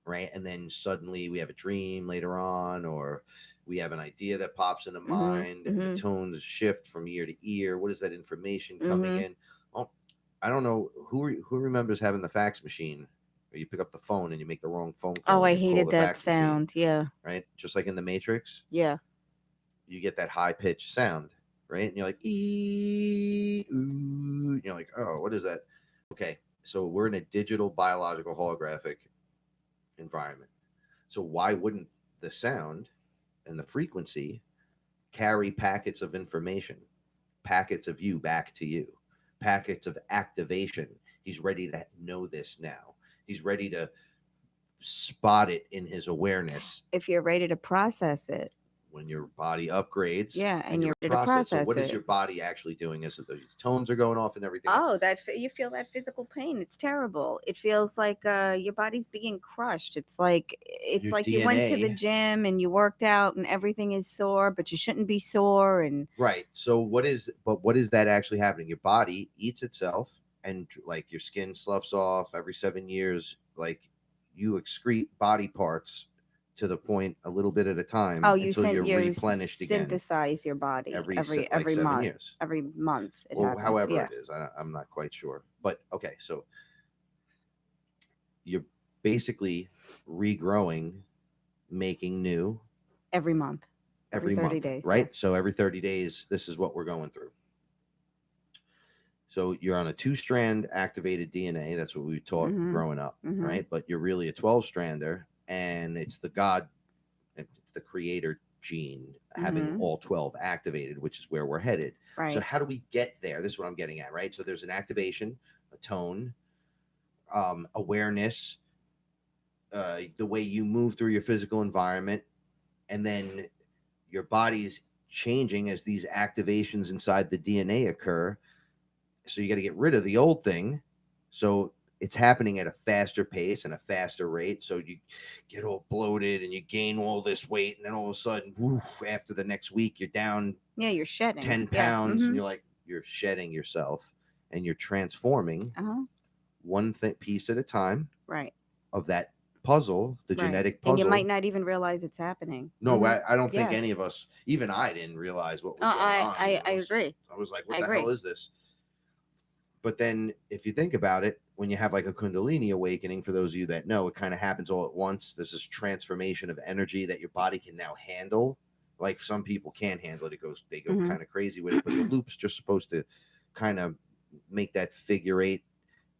right? And then suddenly we have a dream later on, or we have an idea that pops in the mind, and the tones shift from ear to ear. What is that information coming in? Well, I don't know who remembers having the fax machine where you pick up the phone and you make the wrong phone call. Oh, I hated that sound. Machine, yeah. Right? Just like in the Matrix. Yeah. You get that high pitched sound, right? And you're like, ee, ooh. You're like, oh, what is that? Okay. So we're in a digital biological holographic environment. So why wouldn't the sound and the frequency carry packets of information, packets of you back to you, packets of activation? He's ready to know this now. He's ready to spot it in his awareness. If you're ready to process it. When your body upgrades, yeah, and you're ready to process so what is your body actually doing? Is it those tones are going off and everything? Oh, you feel that physical pain. It's terrible. It feels like your body's being crushed. It's like your DNA. You went to the gym and you worked out and everything is sore, but you shouldn't be sore. And right. So what is that actually happening? Your body eats itself, and like your skin sloughs off every 7 years. Like you excrete body parts to the point a little bit at a time Oh, until you're you replenished again synthesize your body like every 7 years every month it or happens. however Yeah, it is. I'm not quite sure, but okay. So you're basically regrowing, making new every month, every every 30 month, days. Yeah. right? So every 30 days, this is what we're going through. So you're on a 2-strand activated DNA. That's what we taught Mhm. growing up, Mhm. right? But you're really a 12-strander, and it's the God, it's the creator gene having Mhm. all 12 activated, which is where we're headed. So Right. how do we get there? This is what I'm getting at, right? So there's an activation, a tone, awareness, the way you move through your physical environment, and then your body's changing as these activations inside the DNA occur. So you got to get rid of the old thing. So it's happening at a faster pace and a faster rate. So you get all bloated and you gain all this weight, and then all of a sudden, woof, after the next week, you're down Yeah, you're shedding. 10 Yeah. pounds, and Mhm. you're shedding yourself, and you're transforming Uh-huh. one piece at a time Right. of that puzzle, the Right. genetic And you might puzzle. not even realize it's happening. No, Mhm. I don't think Yeah. any of us, even I didn't realize what was going on. I agree. I was like, I what the hell agree. is this? But then if you think about it, when you have like a Kundalini awakening, for those of you that know, it kind of happens all at once. There's this transformation of energy that your body can now handle. Like some people can't handle it. They go Mhm. kind of crazy with it, but the loop's just supposed to kind of make that figure eight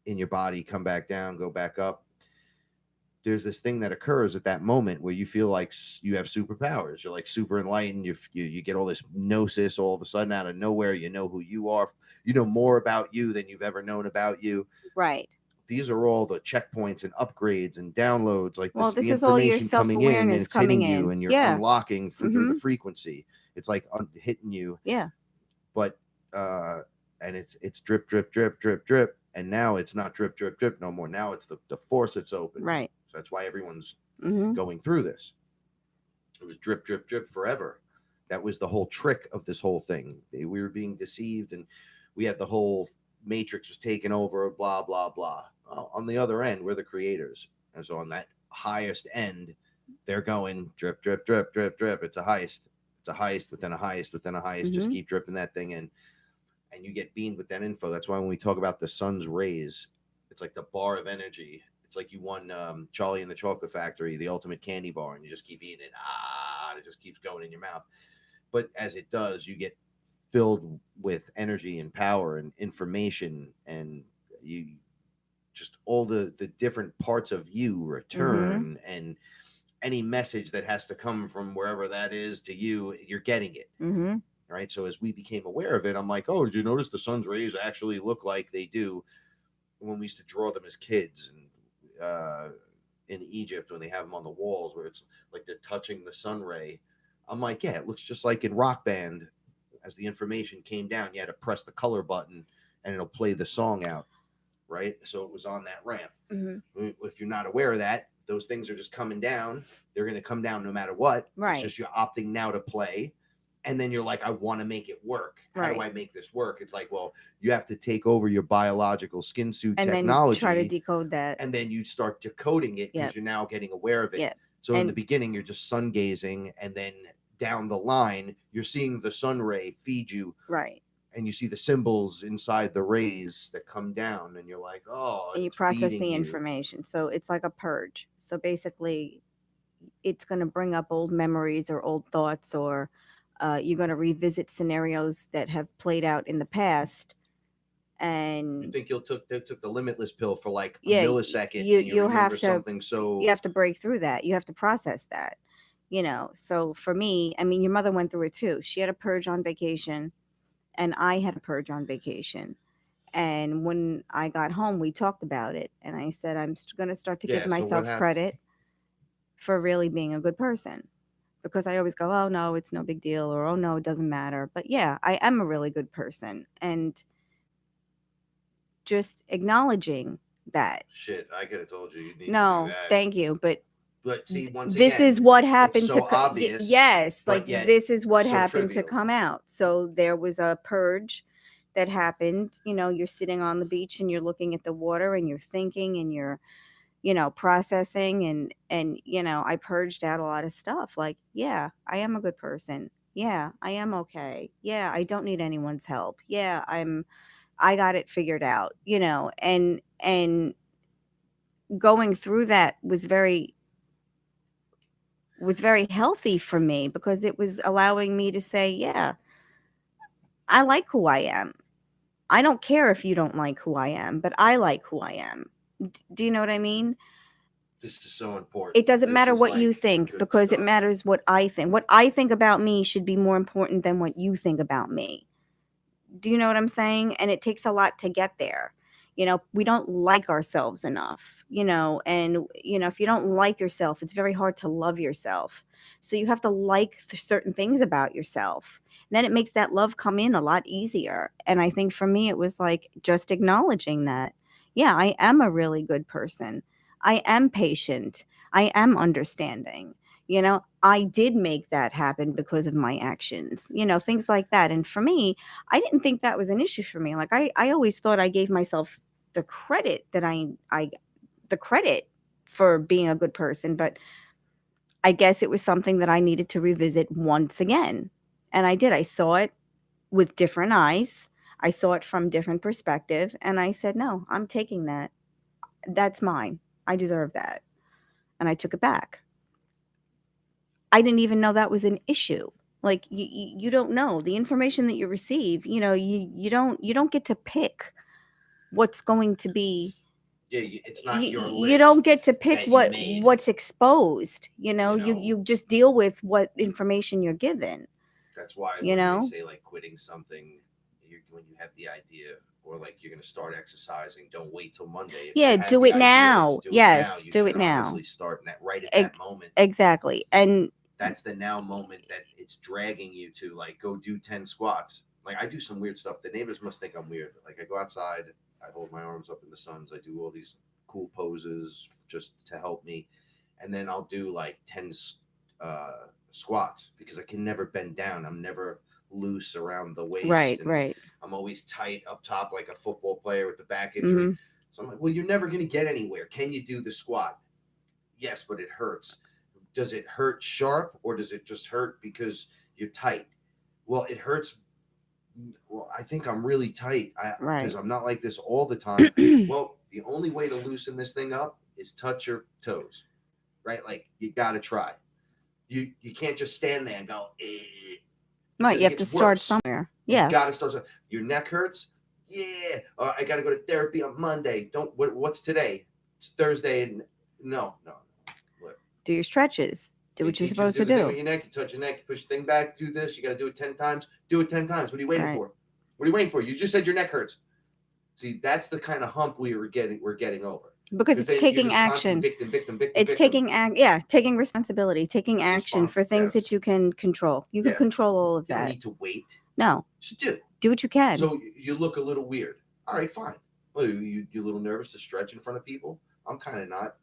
in your body come back down, go back up. There's this thing that occurs at that moment where you feel like you have superpowers. You're like super enlightened. You get all this gnosis all of a sudden out of nowhere. You know who you are. You know more about you than you've ever known about you. Right. These are all the checkpoints and upgrades and downloads. Like Well, this, the this is all your information coming in and self-awareness it's hitting coming you, in. and you're Yeah. unlocking through the Mhm. frequency. It's like hitting you, Yeah. but and it's drip, drip, drip, drip, drip, and now it's not drip, drip, drip no more. Now it's the force that's open. Right. So that's why everyone's Mhm. going through this. It was drip, drip, drip forever. That was the whole trick of this whole thing. We were being deceived, and we had the whole matrix was taken over. Blah blah blah. On the other end, we're the creators, and so on that highest end, they're going drip, drip, drip, drip, drip. It's a heist. It's a heist within a heist within a heist. Just Mhm. keep dripping that thing in, and you get beamed with that info. That's why when we talk about the sun's rays, it's like the bar of energy. It's like you won Charlie and the Chocolate Factory, the ultimate candy bar, and you just keep eating it. And it just keeps going in your mouth. But as it does, you get filled with energy and power and information, and you just all the different parts of you Mhm. return, and any message that has to come from wherever that is to you, you're getting it. Mhm. Right. So as we became aware of it, I'm like, oh, did you notice the sun's rays actually look like they do when we used to draw them as kids, and in Egypt when they have them on the walls where it's like they're touching the sun ray. I'm like, yeah, it looks just like in Rock Band. As the information came down, you had to press the color button and it'll play the song out, right? So it was on that ramp. Mhm. If you're not aware of that, those things are just coming down. They're going to come down no matter what. Right. It's just you're opting now to play. And then you're like, I want to make it work. How do Right. I make this work? It's like, well, you have to take over your biological skin suit And then technology, try to decode that. and then you start decoding it because Yep. you're now getting aware of it. Yep. So in And the beginning, you're just sun gazing, and then down the line, you're seeing the sun ray feed you, right. and you see the symbols inside the rays that come down, and you're like, oh, And you it's process feeding the you. information. So it's like a purge. So basically, it's going to bring up old memories or old thoughts, or you're going to revisit scenarios that have played out in the past. You And think they took the limitless pill for like a yeah, millisecond, and you you'll remember have to something so. you have to break through that. You have to process that. So for me, I mean, your mother went through it too. She had a purge on vacation, and I had a purge on vacation. And when I got home, we talked about it, and I said I'm going to start to give Yeah. So what myself happened? credit for really being a good person, because I always go, oh no, it's no big deal, or oh no, it doesn't matter. But yeah, I am a really good person, and just acknowledging that. Shit, I could have told you need to do No, that. thank you, But see, once this again, is what it's happened so to obvious. yes, but like yet this is what so happened to trivial. come out. So there was a purge that happened. You're sitting on the beach and you're looking at the water and you're thinking and you're processing, and I purged out a lot of stuff. Like, yeah, I am a good person. Yeah, I am okay. Yeah, I don't need anyone's help. Yeah, I got it figured out, and going through that was very healthy for me, because it was allowing me to say, yeah, I like who I am. I don't care if you don't like who I am, but I like who I am. Do you know what I mean? This is so important. It doesn't This matter is what like you the think, good because it stuff. matters what I think. What I think about me should be more important than what you think about me. Do you know what I'm saying? And it takes a lot to get there. We don't like ourselves enough, and, if you don't like yourself, it's very hard to love yourself. So you have to like certain things about yourself. Then it makes that love come in a lot easier. And I think for me, it was like just acknowledging that, yeah, I am a really good person. I am patient. I am understanding. I did make that happen because of my actions, things like that. And for me, I didn't think that was an issue for me. Like, I always thought I gave myself the credit that the credit for being a good person, but I guess it was something that I needed to revisit once again. And I did. I saw it with different eyes. I saw it from different perspective, and I said, "No, I'm taking that. That's mine. I deserve that." And I took it back. I didn't even know that was an issue. Like, you don't know the information that you receive. You don't get to pick what's going to be. Yeah, it's not your You don't list get to pick that you made. what's exposed. You just deal with what information you're given. That's why You when they know, say like quitting something, when you have the idea, or like you're going to start exercising, don't wait till Monday. If you yeah, have do the it idea to now. do it now, Yes, you do should it now. honestly start right at Ex- that moment. exactly. And That's the now moment that it's dragging you to, like, go do 10 squats. Like, I do some weird stuff. The neighbors must think I'm weird. Like, I go outside, I hold my arms up in the suns, I do all these cool poses just to help me. And then I'll do like 10 squats because I can never bend down. I'm never loose around the waist, right, and right. I'm always tight up top like a football player with the back injury. Hmm. So I'm like, well, you're never going to get anywhere. Can you do the squat? Yes, but it hurts. Does it hurt sharp, or does it just hurt because you're tight? Well, it hurts. Well, I think I'm really tight because Right. I'm not like this all the time. Well, the only way to loosen this thing up is touch your toes, right? Like, you got to try. You can't just stand there and go, Right. because You it have to gets start worse. somewhere. You Yeah. got to start. Your neck hurts. Yeah, I got to go to therapy on Monday. Don't. What's today? It's Thursday, and no. Look, Do your stretches. Do they what you're teach you to supposed do to the thing with do. your neck. You touch your neck, you push the thing back, do this. You got to do it 10 times. Do it 10 times. What are you waiting Right. for? What are you waiting for? You just said your neck hurts. See, that's the kind of hump we're getting over. Because Because it's then you're taking just constant action. victim, It's victim. taking responsibility, taking action for things that Yes. you can control. You can Yeah. control all of You don't that. need to wait. No, Just do. do what you can. So you look a little weird. All right, fine. Well, you a little nervous to stretch in front of people? I'm kind of not.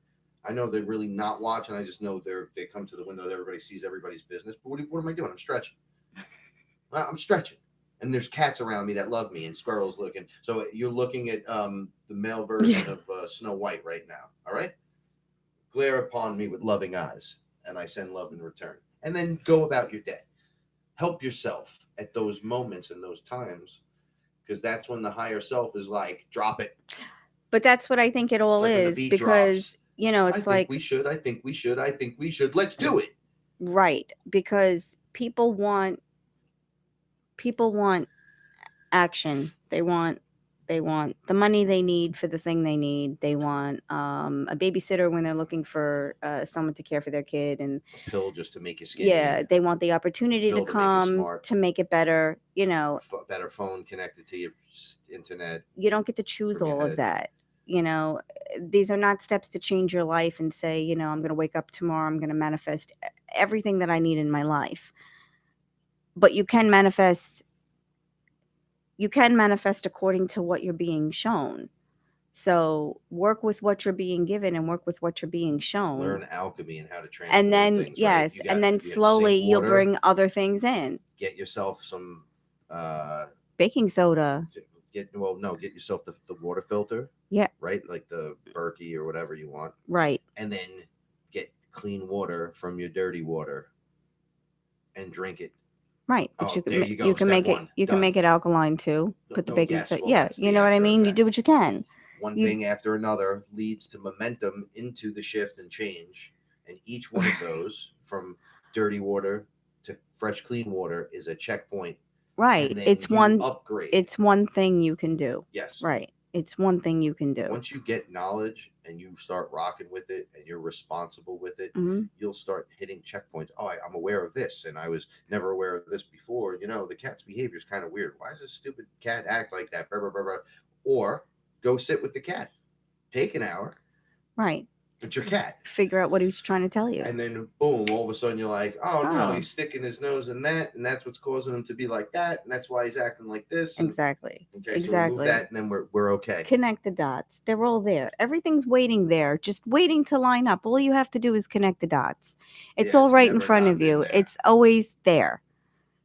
I know they're really not watching. I just know they come to the window. Everybody sees everybody's business. But what am I doing? I'm stretching. Well, I'm stretching. And there's cats around me that love me, and squirrels looking. So you're looking at the male version Yeah. of Snow White right now. All right, glare upon me with loving eyes, and I send love in return. And then go about your day. Help yourself at those moments and those times, because that's when the higher self is like, drop it. But that's what I think it It's all like when the is, beat drops. because, I it's think like, we should. I think we should. I think we should. Let's do it. right, because people want action. They want the money they need for the thing they need. They want a babysitter when they're looking for someone to care for their kid, and A pill just to make you skinny. yeah, they want the A opportunity to pill to make you come smart. to make it better. Better phone connected to your internet You don't get to choose from your all of head. that. These are not steps to change your life and say, I'm going to wake up tomorrow, I'm going to manifest everything that I need in my life. But you can manifest according to what you're being shown. So work with what you're being given and work with what you're being shown. Learn alchemy and how to And transform then, things. Right? yes, and then You have slowly sink you'll water. bring other things in. Get yourself some. Baking soda. Get yourself the water filter. Yeah. right? Like the Berkey or whatever you want, Right. and then get clean water from your dirty water and drink it. Right. But Oh, there you you go. can Step make it one, you can done. make it alkaline too. No, Put the no, baking yes, soda. well, Yeah, that's you the know what I after mean? You effect. do what you can. One You thing after another leads to momentum into the shift and change. And each one of those, from dirty water to fresh, clean water, is a checkpoint. right. And then you upgrade. It's one thing you can do. Yes. Right. It's one thing you can do. Once you get knowledge and you start rocking with it and you're responsible with it, Hmm. you'll start hitting checkpoints. Oh, I'm aware of this, and I was never aware of this before. The cat's behavior is kind of weird. Why does this stupid cat act like that? Blah, blah, blah, blah. Or go sit with the cat. Take an hour. Right. It's your cat. Figure out what he was trying to tell you. And then boom, all of a sudden you're like, oh no, Oh. he's sticking his nose in that, and that's what's causing him to be like that, and that's why he's acting like this. And, Exactly. okay, so Exactly. remove that, and then we're okay. Connect the dots. They're all there. Everything's waiting there, just waiting to line up. All you have to do is connect the dots. It's Yeah, all it's right in never front not of been you. there. It's always there.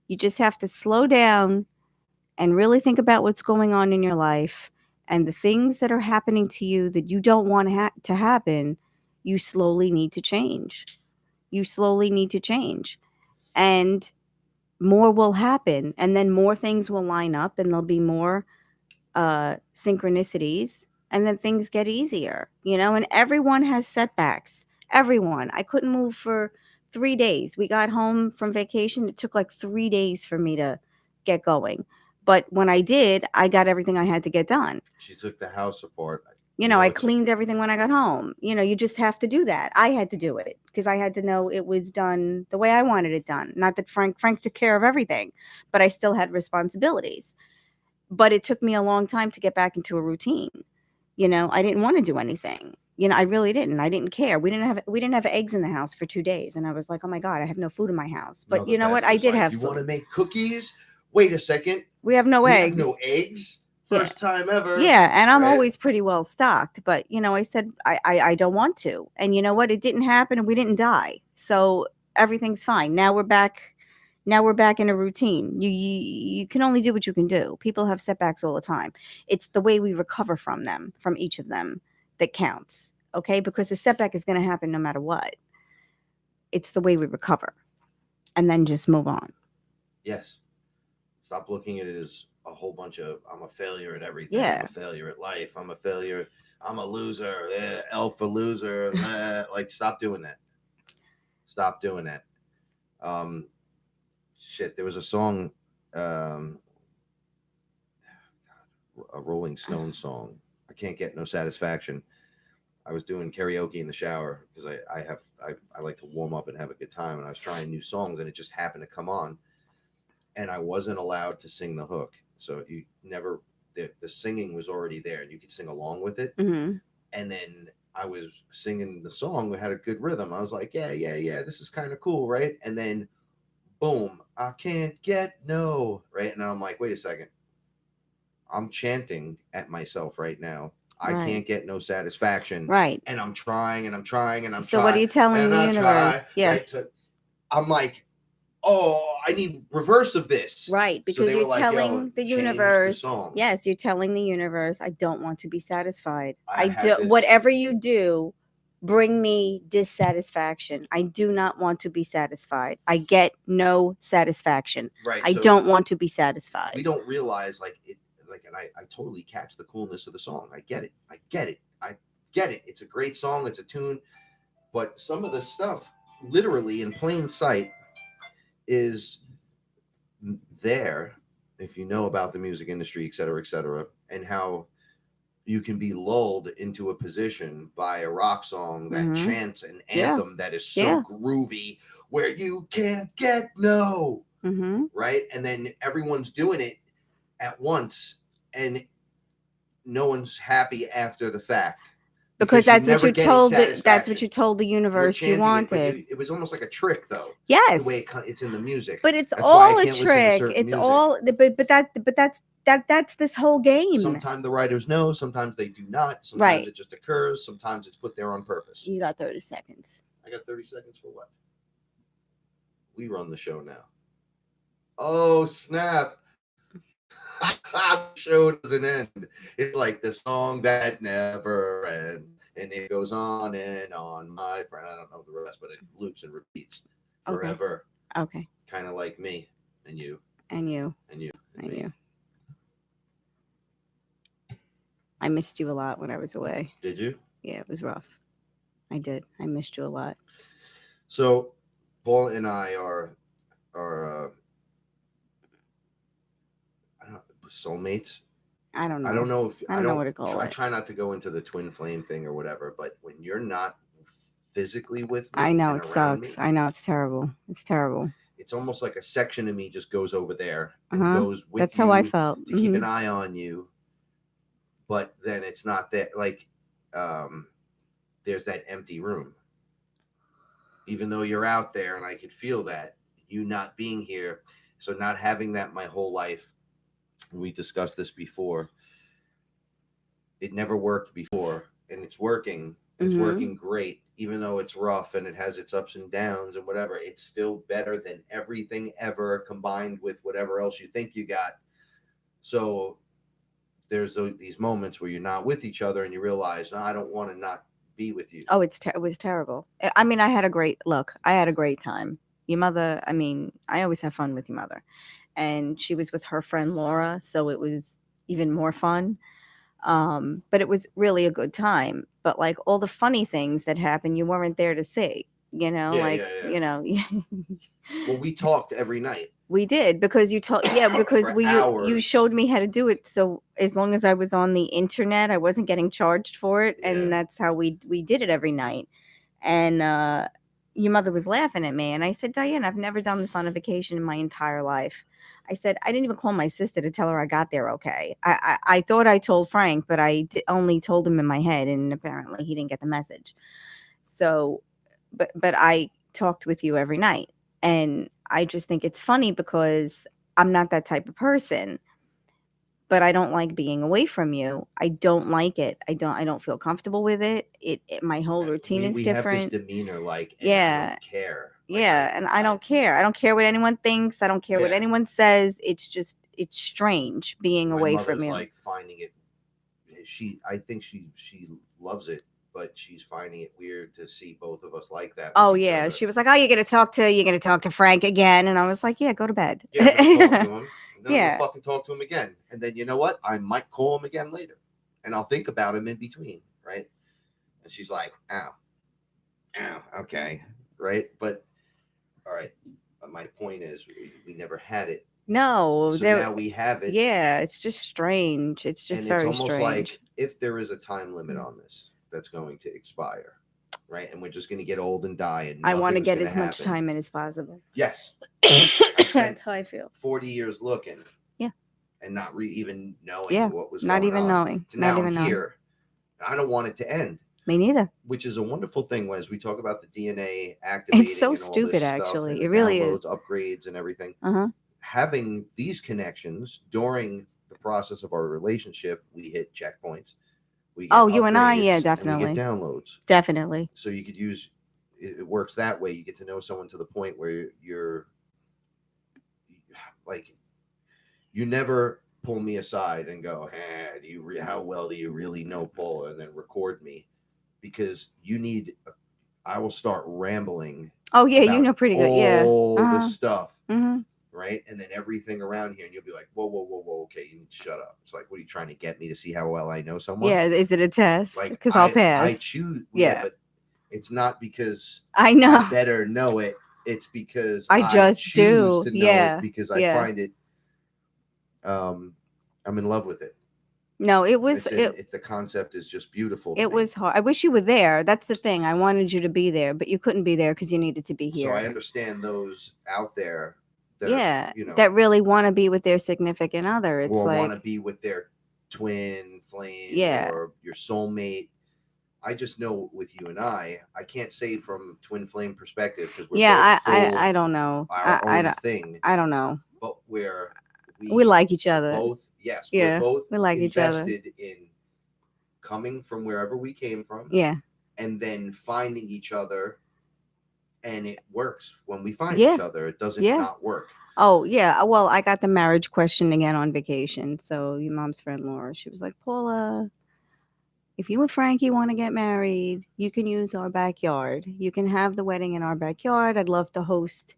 You just have to slow down and really think about what's going on in your life and the things that are happening to you that you don't want to happen. You slowly need to change. You slowly need to change. And more will happen, and then more things will line up, and there'll be more synchronicities, and then things get easier, and everyone has setbacks. Everyone. I couldn't move for 3 days. We got home from vacation. It took like 3 days for me to get going. But when I did, I got everything I had to get done. She took the house apart. I cleaned everything when I got home. You just have to do that. I had to do it because I had to know it was done the way I wanted it done. Not that Frank took care of everything, but I still had responsibilities. But it took me a long time to get back into a routine. I didn't want to do anything. I really didn't. I didn't care. We didn't have eggs in the house for 2 days, and I was like, "Oh my god, I have no food in my house." But No, you know what? I did have food. You want to make cookies? Wait a second. We have no eggs. Have no eggs. First time ever. Yeah, and I'm always pretty well stocked, but I said I don't want to. And you know what? It didn't happen and we didn't die. So everything's fine. Now we're back in a routine. You can only do what you can do. People have setbacks all the time. It's the way we recover from them, from each of them, that counts. Okay? Because the setback is going to happen no matter what. It's the way we recover. And then just move on. Yes. Stop looking at it as a whole bunch of I'm a failure at everything. Yeah. I'm a failure at life. I'm a failure. I'm a loser. Alpha loser. Like, stop doing that. Stop doing that. Shit. There was a song, a Rolling Stone song. I can't get no satisfaction. I was doing karaoke in the shower because I like to warm up and have a good time, and I was trying new songs, and it just happened to come on. And I wasn't allowed to sing the hook. So you never, the singing was already there and you could sing along with it. Mm-hmm. And then I was singing the song. We had a good rhythm. I was like, yeah, this is kind of cool, right? And then boom, I can't get no, right? And I'm like, wait a second. I'm chanting at myself right now. I can't get no satisfaction. Right. And I'm trying and I'm trying and I'm so trying. So what are you telling the universe? Yeah. Right? I'm like, oh, I need reverse of this. Right, because you're telling the universe. Yes, you're telling the universe, I don't want to be satisfied. Whatever you do, bring me dissatisfaction. I do not want to be satisfied. I get no satisfaction. Right. I don't want to be satisfied. We don't realize and I totally catch the coolness of the song. I get it. It's a great song. It's a tune. But some of the stuff, literally in plain sight, is there if you know about the music industry, et cetera, and how you can be lulled into a position by a rock song that chants an anthem that is so groovy where you can't get no, right? And then everyone's doing it at once and no one's happy after the fact. Because that's what you told. That's what you told the universe you wanted. It was almost like a trick, though. Yes, the way it's in the music. But it's all a trick. It's all. But that's this whole game. Sometimes the writers know. Sometimes they do not. Sometimes it just occurs. Sometimes it's put there on purpose. You got 30 seconds. I got 30 seconds for what? We run the show now. Oh snap! I'm show doesn't end. It's like the song that never ends, and it goes on and on. My friend, I don't know the rest, but it loops and repeats Okay. forever. Okay. Kind of like me and you And you. and you and And me. you. I missed you a lot when I was away. Did you? Yeah, it was rough. I did. I missed you a lot. So, Paul and I are I don't, soulmates. I don't I know. don't know if I don't know what to call I it. try not to go into the twin flame thing or whatever, but when you're not physically with I me know and it around me, sucks. I know it's terrible. It's terrible. it's almost like a section of me just goes over there Uh and huh. goes with That's how I you felt. to keep an eye on you, but then it's not that like um there's that empty room. Even though you're out there and I could feel that, you not being here, so not having that my whole life. We discussed this before. It never worked before, and it's working. It's Mm-hmm. working great, even though it's rough and it has its ups and downs and whatever. It's still better than everything ever combined with whatever else you think you got. So there's these moments where you're not with each other and you realize, no, I don't want to not be with you. Oh, it was terrible. I mean, I had a great look. I had a great time. Your mother. I mean, I always have fun with your mother, and she was with her friend Laura, so it was even more fun. But it was really a good time. But like all the funny things that happened, you weren't there to see. You know, Yeah, like yeah, yeah. you know, Well, we talked every night we did because you told yeah because for you hours. showed me how to do it. So as long as I was on the internet, I wasn't getting charged for it, Yeah. and that's how we did it every night. And your mother was laughing at me, and I said, Diane, I've never done this on a vacation in my entire life. I said, I didn't even call my sister to tell her I got there okay. I thought I told Frank, but only told him in my head, and apparently he didn't get the message. So, but I talked with you every night, and I just think it's funny because I'm not that type of person. But I don't like being away from you. I don't like it. I don't feel comfortable with it. My whole routine is We have this different. demeanor, like, and I Yeah. don't care. Like, Yeah, and I don't care. I don't care what anyone thinks. I don't care what Yeah. anyone says. It's strange being My away from mother's you. like finding it. I think she loves it, but she's finding it weird to see both of us like that. Oh with each yeah, other. she was like, "Oh, you're gonna talk to Frank again," and I was like, "Yeah, go to bed." Yeah, I'm gonna talk to him. And then I'm Yeah. gonna fucking talk to him again, and then you know what? I might call him again later, and I'll think about him in between, right? And she's like, "Ow, ow, okay, right." But all right. But my point is, we never had it. No, So now we have it. Yeah, it's just strange. It's just And very it's almost strange. like if there is a time limit on this that's going to expire, right? And we're just going to get old and die, and I want to nothing's get gonna as much happen. time in as possible. Yes, I spent That's how I feel. 40 years looking. Yeah. And not even knowing Yeah, what was not going even on. knowing. To Not now I'm even knowing. here. I don't want it to end. Me neither. Which is a wonderful thing as we talk about the DNA activating It's so and all stupid, this stuff actually. and It the really is. downloads, upgrades, and everything. Uh-huh. Having these connections during the process of our relationship, we hit checkpoints. We get you and I, yeah, upgrades, definitely. and we get downloads. Definitely. So you could use it works that way. You get to know someone to the point where you're like, you never pull me aside and go, "Hey, how well do you really know Paul?" and then record me, because you need. I will start rambling. Oh yeah, you about know pretty good. Yeah. all this stuff, Mm-hmm. right? And then everything around here, and you'll be like, "Whoa, whoa, whoa, whoa! Okay, you need to shut up." It's like, what are you trying to get me to see how well I know someone? Yeah, is it a test? Like, Because I'll pass. I choose. Yeah, Yeah. but it's not because I know. I better know it. It's because I just choose do. to know Yeah. it because I find it. I'm in love with it. No, it was the concept is just beautiful. It was hard. I wish you were there. That's the thing. I wanted you to be there, but you couldn't be there because you needed to be here. So I understand those out there that yeah, are, that really want to be with their significant other. It's or like want to be with their twin flame, Yeah. or your soulmate. I just know with you and I can't say from twin flame perspective because we're both full I don't know. our own thing. I don't know. But we like each other. Both, yes, Yeah, we're both we like each other. invested in coming from wherever we came from. Yeah. And then finding each other, and it works when we find Yeah. each other. It doesn't Yeah. not work. Oh, yeah. Well, I got the marriage question again on vacation. So your mom's friend Laura, she was like, Paula, if you and Frankie want to get married, you can use our backyard. You can have the wedding in our backyard. I'd love to host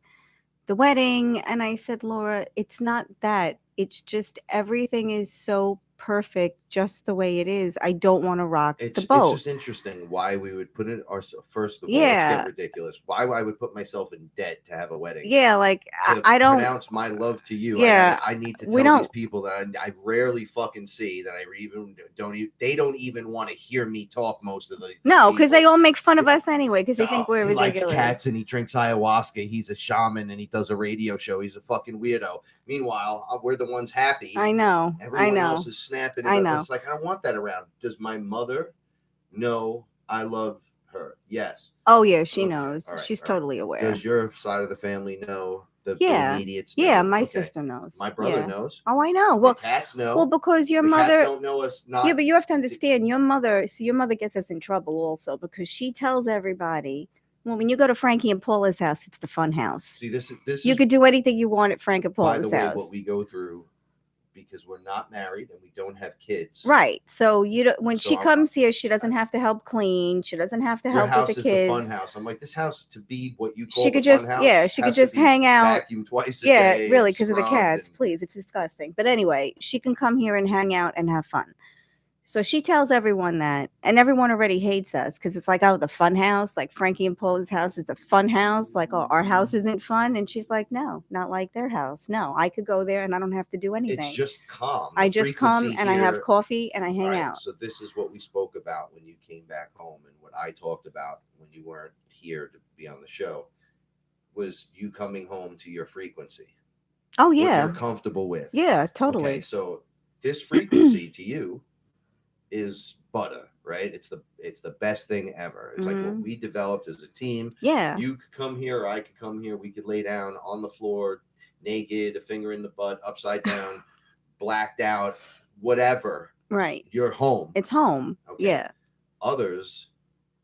the wedding. And I said, Laura, it's not that. It's just everything is so perfect just the way it is. I don't want to rock the It's boat. just interesting why we would put it our first of all, let's get Yeah. ridiculous. Why I would put myself in debt to have a wedding. Yeah. Like, To I don't. pronounce my love to you, Yeah. I need to We tell these don't. people that I rarely fucking see, that I even don't even, they don't even want to hear me talk, most of the No, because they people. all make fun of us anyway because they think we're He likes ridiculous. cats and he drinks ayahuasca. He's a shaman and he does a radio show. He's a fucking weirdo. Meanwhile, we're the ones happy. I know. Everyone I know. else is snapping. I know. It's like, I don't want that around. Does my mother know I love her? Yes. Oh yeah, she Okay. knows. All right, She's all right. totally aware. Does your side of the family know? The Yeah. immediates Yeah, know? my Okay. sister knows. My brother Yeah. knows. Oh, I know. The Well, cats know. well, because your the cats mother. don't know us. Not. Yeah, but you have to understand your mother. See, your mother gets us in trouble also because she tells everybody. Well, when you go to Frankie and Paula's house, it's the fun house. See, this You is, could do anything you want at Frank and by the Paula's way, house. what we go through, because we're not married and we don't have kids. Right. So you don't, when So she comes here, she doesn't have to help clean. She doesn't have to Your help house with the is kids. the fun house. I'm like, this house, to be what you call She the could fun just, house, yeah, she could has to just be hang out. vacuumed twice a Yeah, day. really, and because of the scrubbed cats. and- Please, it's disgusting. But anyway, she can come here and hang out and have fun. So she tells everyone that, and everyone already hates us because it's like, oh, the fun house, like Frankie and Paula's house is the fun house. Like, oh, our house isn't fun. And she's like, no, not like their house. No, I could go there and I don't have to do anything. It's just calm. I The just come frequency and I have here- coffee and I hang All right, out. So this is what we spoke about when you came back home, and what I talked about when you weren't here to be on the show, was you coming home to your frequency. Oh What yeah, you're comfortable with. yeah, totally. Okay, so this frequency to you is butter, right? It's the best thing ever. It's like what we developed as a team. Yeah. You could come here, or I could come here. We could lay down on the floor, naked, a finger in the butt, upside down, blacked out, whatever. Right. You're home. It's home. Okay. Yeah. Others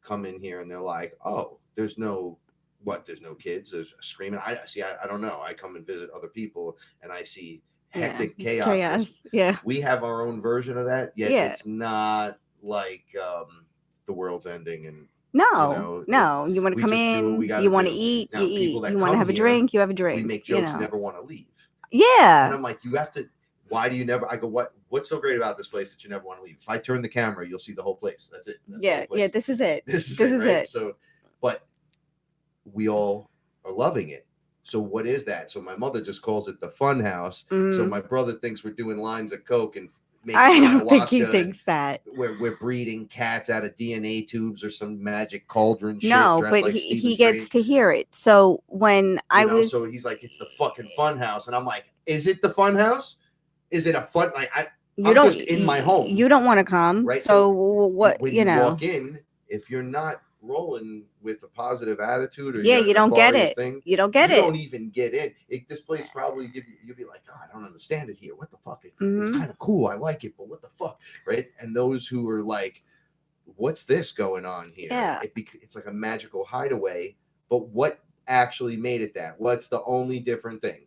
come in here and they're like, oh, there's no kids, there's screaming. I don't know. I come and visit other people and I see hectic chaos. Yeah. We have our own version of that, yet it's not like the world's ending. And no, you want to come in, you want to eat, now, you eat. that You want to come have a here, drink, you have a drink. We make jokes, never want to leave. Yeah. And I'm like, you have to. Why do you never? I go, what's so great about this place that you never want to leave? If I turn the camera, you'll see the whole place. That's it. That's yeah. This is it. This is it. So, but we all are loving it. So what is that? So my mother just calls it the fun house. So my brother thinks we're doing lines of coke and making I don't think he thinks that. We're breeding cats out of DNA tubes or some magic cauldron shit. No, but like he gets to hear it. So when I was, so he's like, it's the fucking fun house, and I'm like, is it the fun house? Is it a fun? Like I'm just in my home. You don't want to come, right? So what? When you walk in, if you're not rolling with a positive attitude, or you don't get it. You don't get it. You don't even get in. This place probably you'll be like, oh, I don't understand it here. What the fuck? It's kind of cool. I like it, but what the fuck, right? And those who are like, what's this going on here? Yeah, it's like a magical hideaway. But what actually made it that? What's the only different thing?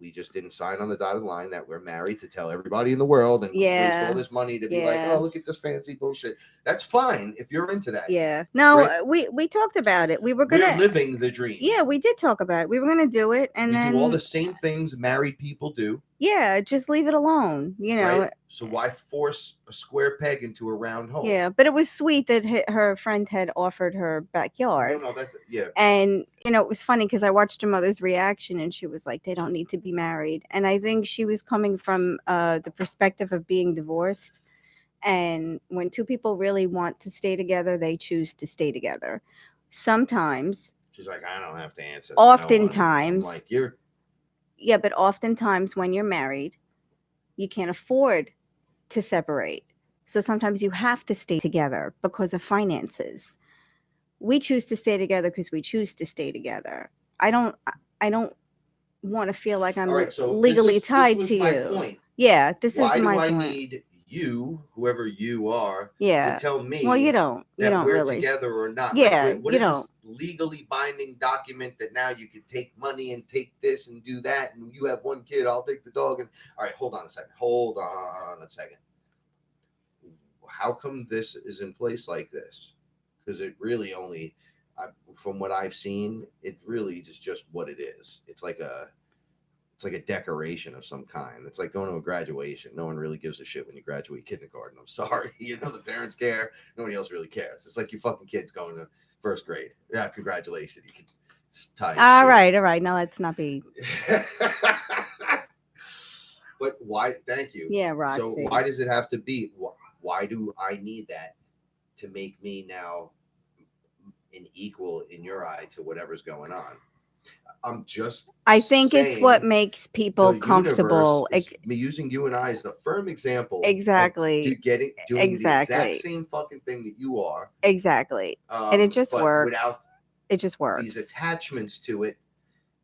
We just didn't sign on the dotted line that we're married to tell everybody in the world and waste all this money to be like, oh, look at this fancy bullshit. That's fine if you're into that. Yeah. No, right? we talked about it. We're living the dream. Yeah, we did talk about it. We were gonna do it, and then do all the same things married people do. Yeah, just leave it alone. Right? So why force a square peg into a round hole? Yeah, but it was sweet that her friend had offered her backyard. No, that's And it was funny because I watched her mother's reaction, and she was like, "They don't need to be married." And I think she was coming from the perspective of being divorced. And when two people really want to stay together, they choose to stay together. Sometimes. She's like, I don't have to answer. Oftentimes. I'm like, you're. Yeah, but oftentimes when you're married, you can't afford to separate. So sometimes you have to stay together because of finances. We choose to stay together because we choose to stay together. I don't want to feel like I'm legally tied to you. Point. Yeah, this Why is my point. Why point. do I need you, whoever you are, to Yeah. tell Well, me you that don't we're really. together or not. Like, Yeah, what you is don't. this legally binding document that now you can take money and take this and do that, and you have one kid, I'll take the dog. And all right, hold on a second. Hold on a second. How come this is in place like this? Because it really only, from what I've seen, it really is just what it is. It's like a decoration of some kind. It's like going to a graduation. No one really gives a shit when you graduate kindergarten. I'm sorry. The parents care. Nobody else really cares. It's like you fucking kids going to first grade. Yeah, congratulations. You can tie your All shoe. right, all right. Now let's not be. But why? Thank you. Yeah, So Roxy. why does it have to be? Why do I need that to make me now an equal in your eye to whatever's going on? I'm just I think it's what saying makes the people universe comfortable. is me using you and I as the firm example of Exactly. doing the exact Exactly. same fucking thing that you are, Exactly. And it just but works. without It just works. these attachments to it,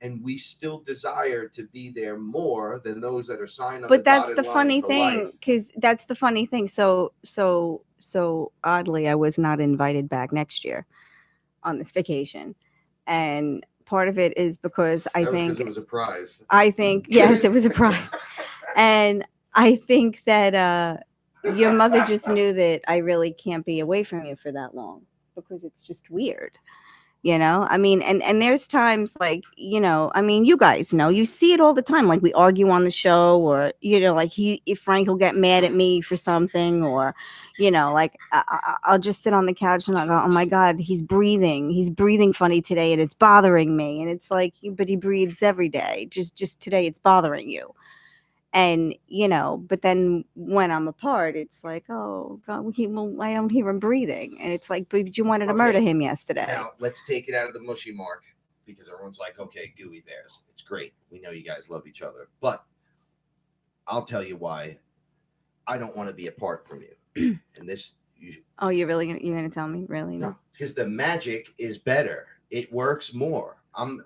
and we still desire to be there more than those that are signed on But the that's dotted the line funny for thing, life. because that's the funny thing. So oddly, I was not invited back next year on this vacation, and part of it is because That was because it was a prize. I think yes, it was a prize, and I think that your mother just knew that I really can't be away from you for that long because it's just weird. I mean, and there's times like, I mean, you guys know, you see it all the time, like we argue on the show, or like if Frank will get mad at me for something, or like I'll just sit on the couch and I go, oh my god, he's breathing funny today and it's bothering me, and it's like, but he breathes every day, just today it's bothering you. And but then when I'm apart, it's like, oh god, I don't hear him breathing, and it's like, but you wanted to murder him yesterday. Now let's take it out of the mushy mark, because everyone's like, okay, gooey bears, it's great, we know you guys love each other, but I'll tell you why I don't want to be apart from you. And this, Oh, you're gonna tell me, really? No, because the magic is better. It works more.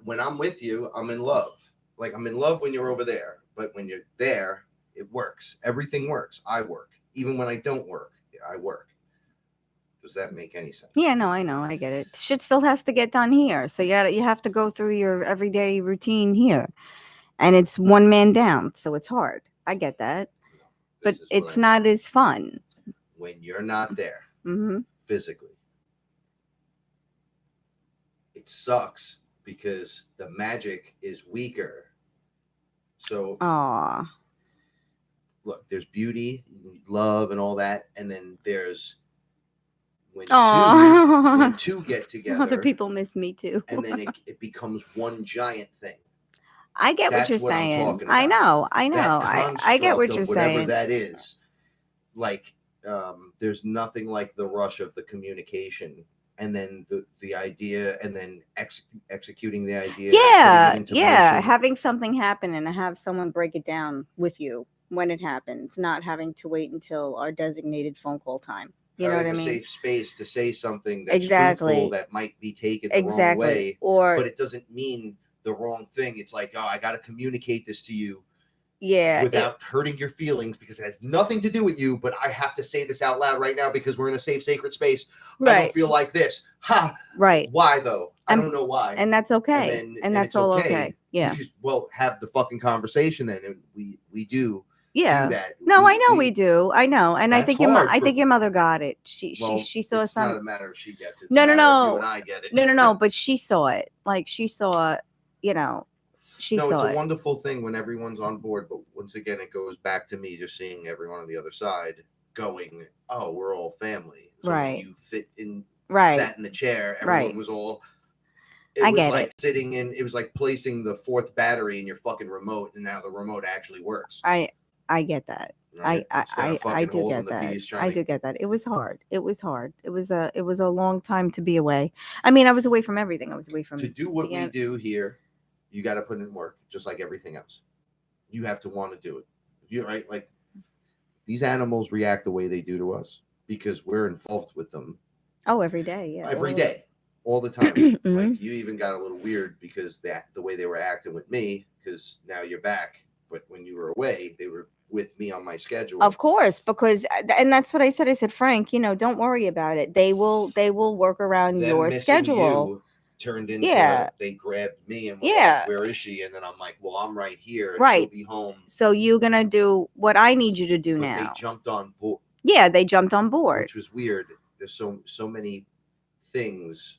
When I'm with you, I'm in love. Like, I'm in love when you're over there, but when you're there, it works. Everything works. I work. Even when I don't work, I work. Does that make any sense? Yeah, no, I know, I get it. Shit still has to get done here, so you have to go through your everyday routine here, and it's one man down, so it's hard. I get that, No, but it's not as fun when you're not there physically. It sucks because the magic is weaker. So, look, there's beauty, love, and all that, and then there's when two get together. Other people miss me too. And then it becomes one giant thing. I get what you're saying. I know. I get what you're saying. Whatever that is, like, there's nothing like the rush of the communication, and then the idea, and then executing the idea. Yeah. Having something happen and have someone break it down with you when it happens, not having to wait until our designated phone call time. You know what I mean? A safe space to say something that's truthful that might be taken the wrong way, but it doesn't mean the wrong thing. It's like, oh, I got to communicate this to you, without hurting your feelings, because it has nothing to do with you, but I have to say this out loud right now because we're in a safe, sacred space. Right. I don't feel like this. Right. Why though? I don't know why. And that's okay. And that's all okay. Yeah. Because, well, have the fucking conversation then, and we do. Yeah. Do that. No, I know we do. I know, and I think your mother got it. She saw something. It's not a matter of she gets it. No. You and I get it. No. But she saw it. Like, she saw, She saw it's a wonderful thing when everyone's on board, but once again, it goes back to me just seeing everyone on the other side going, "Oh, we're all family." So when you fit in, sat in the chair, everyone was all. It was like sitting in. It was like placing the fourth battery in your fucking remote, and now the remote actually works. I get that. Right? I do get that. I do get that. It was hard. It was a long time to be away. I mean, I was away from everything. I was away from to do what we do here. You got to put in work, just like everything else. You have to want to do it. You right? Like, these animals react the way they do to us because we're involved with them. Oh, every day, yeah. Every day, all the time. Like, you even got a little weird because the way they were acting with me, because now you're back but when you were away, they were with me on my schedule. Of course, because and that's what I said. I said, Frank, don't worry about it. They will work around Them your missing schedule. you turned into Yeah. they grabbed me and were Yeah. like, "Where is she?" And then I'm like, "Well, I'm right here. She'll Right. be home." So you're gonna do what I need you to do But they now. jumped on board, Yeah, they jumped on board. which was weird. There's so many things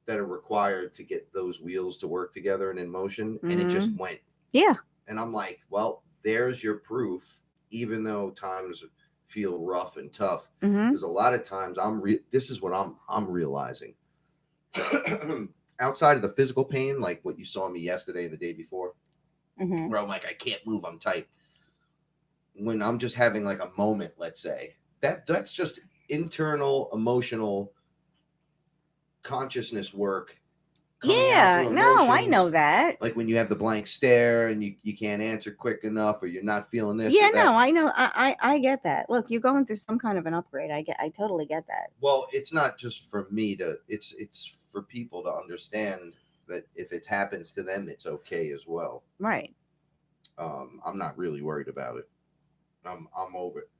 that are required to get those wheels to work together and in motion, and it just went. Yeah. And I'm like, well, there's your proof. Even though times feel rough and tough, because a lot of times this is what I'm realizing. Outside of the physical pain, like what you saw me yesterday and the day before, where I'm like, I can't move, I'm tight. When I'm just having like a moment, let's say, that's just internal emotional consciousness work. Yeah, no, I know that. Like when you have the blank stare and you can't answer quick enough, or you're not feeling this. Yeah, or that. no, I know. I get that. Look, you're going through some kind of an upgrade. I totally get that. Well, it's not just for me to. It's for people to understand that if it happens to them, it's okay as well. Right. I'm not really worried about it. I'm over it.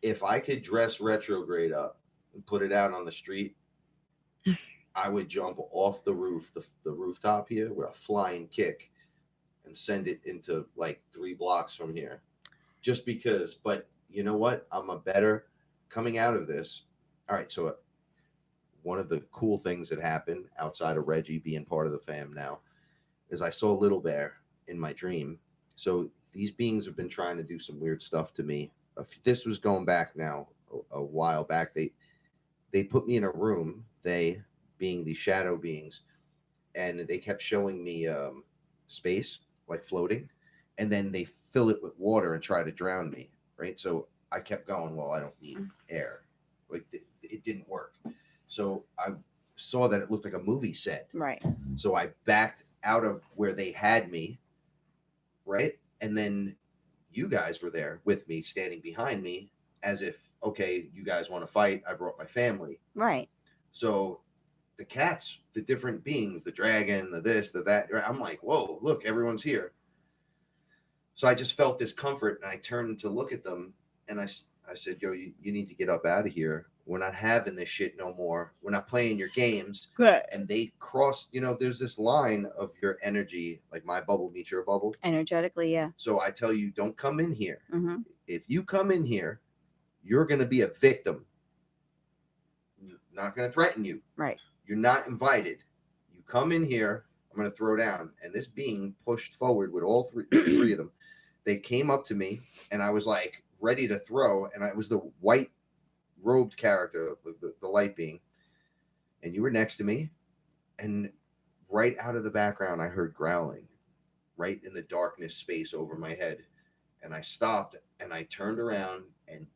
If I could dress retrograde up and put it out on the street, I would jump off the roof, the rooftop here, with a flying kick, and send it into like 3 blocks from here, just because. But you know what? I'm a better coming out of this. All right, so one of the cool things that happened outside of Reggie being part of the fam now is I saw Little Bear in my dream. So these beings have been trying to do some weird stuff to me. This was going back now a while back. They put me in a room. They being the shadow beings, and they kept showing me space like floating, and then they fill it with water and try to drown me. Right. So I kept going. Well, I don't need air. Like it didn't work. So I saw that it looked like a movie set. Right. So I backed out of where they had me. Right. And then you guys were there with me, standing behind me, as if, okay, you guys want to fight. I brought my family. Right. So the cats, the different beings, the dragon, the this, the that, I'm like, whoa, look, everyone's here. So I just felt this comfort, and I turned to look at them, and I said, yo, you need to get up out of here. We're not having this shit no more. We're not playing your games. Good. And they crossed, there's this line of your energy, like my bubble meets your bubble. Energetically, yeah. So I tell you, don't come in here. Mm-hmm. If you come in here, you're going to be a victim. Not going to threaten you. Right. You're not invited. You come in here, I'm going to throw down. And this being pushed forward with all three of them. They came up to me, and I was like ready to throw. And I was the white robed character, the light being. And you were next to me. And right out of the background, I heard growling right in the darkness space over my head. And I stopped, and I turned around, and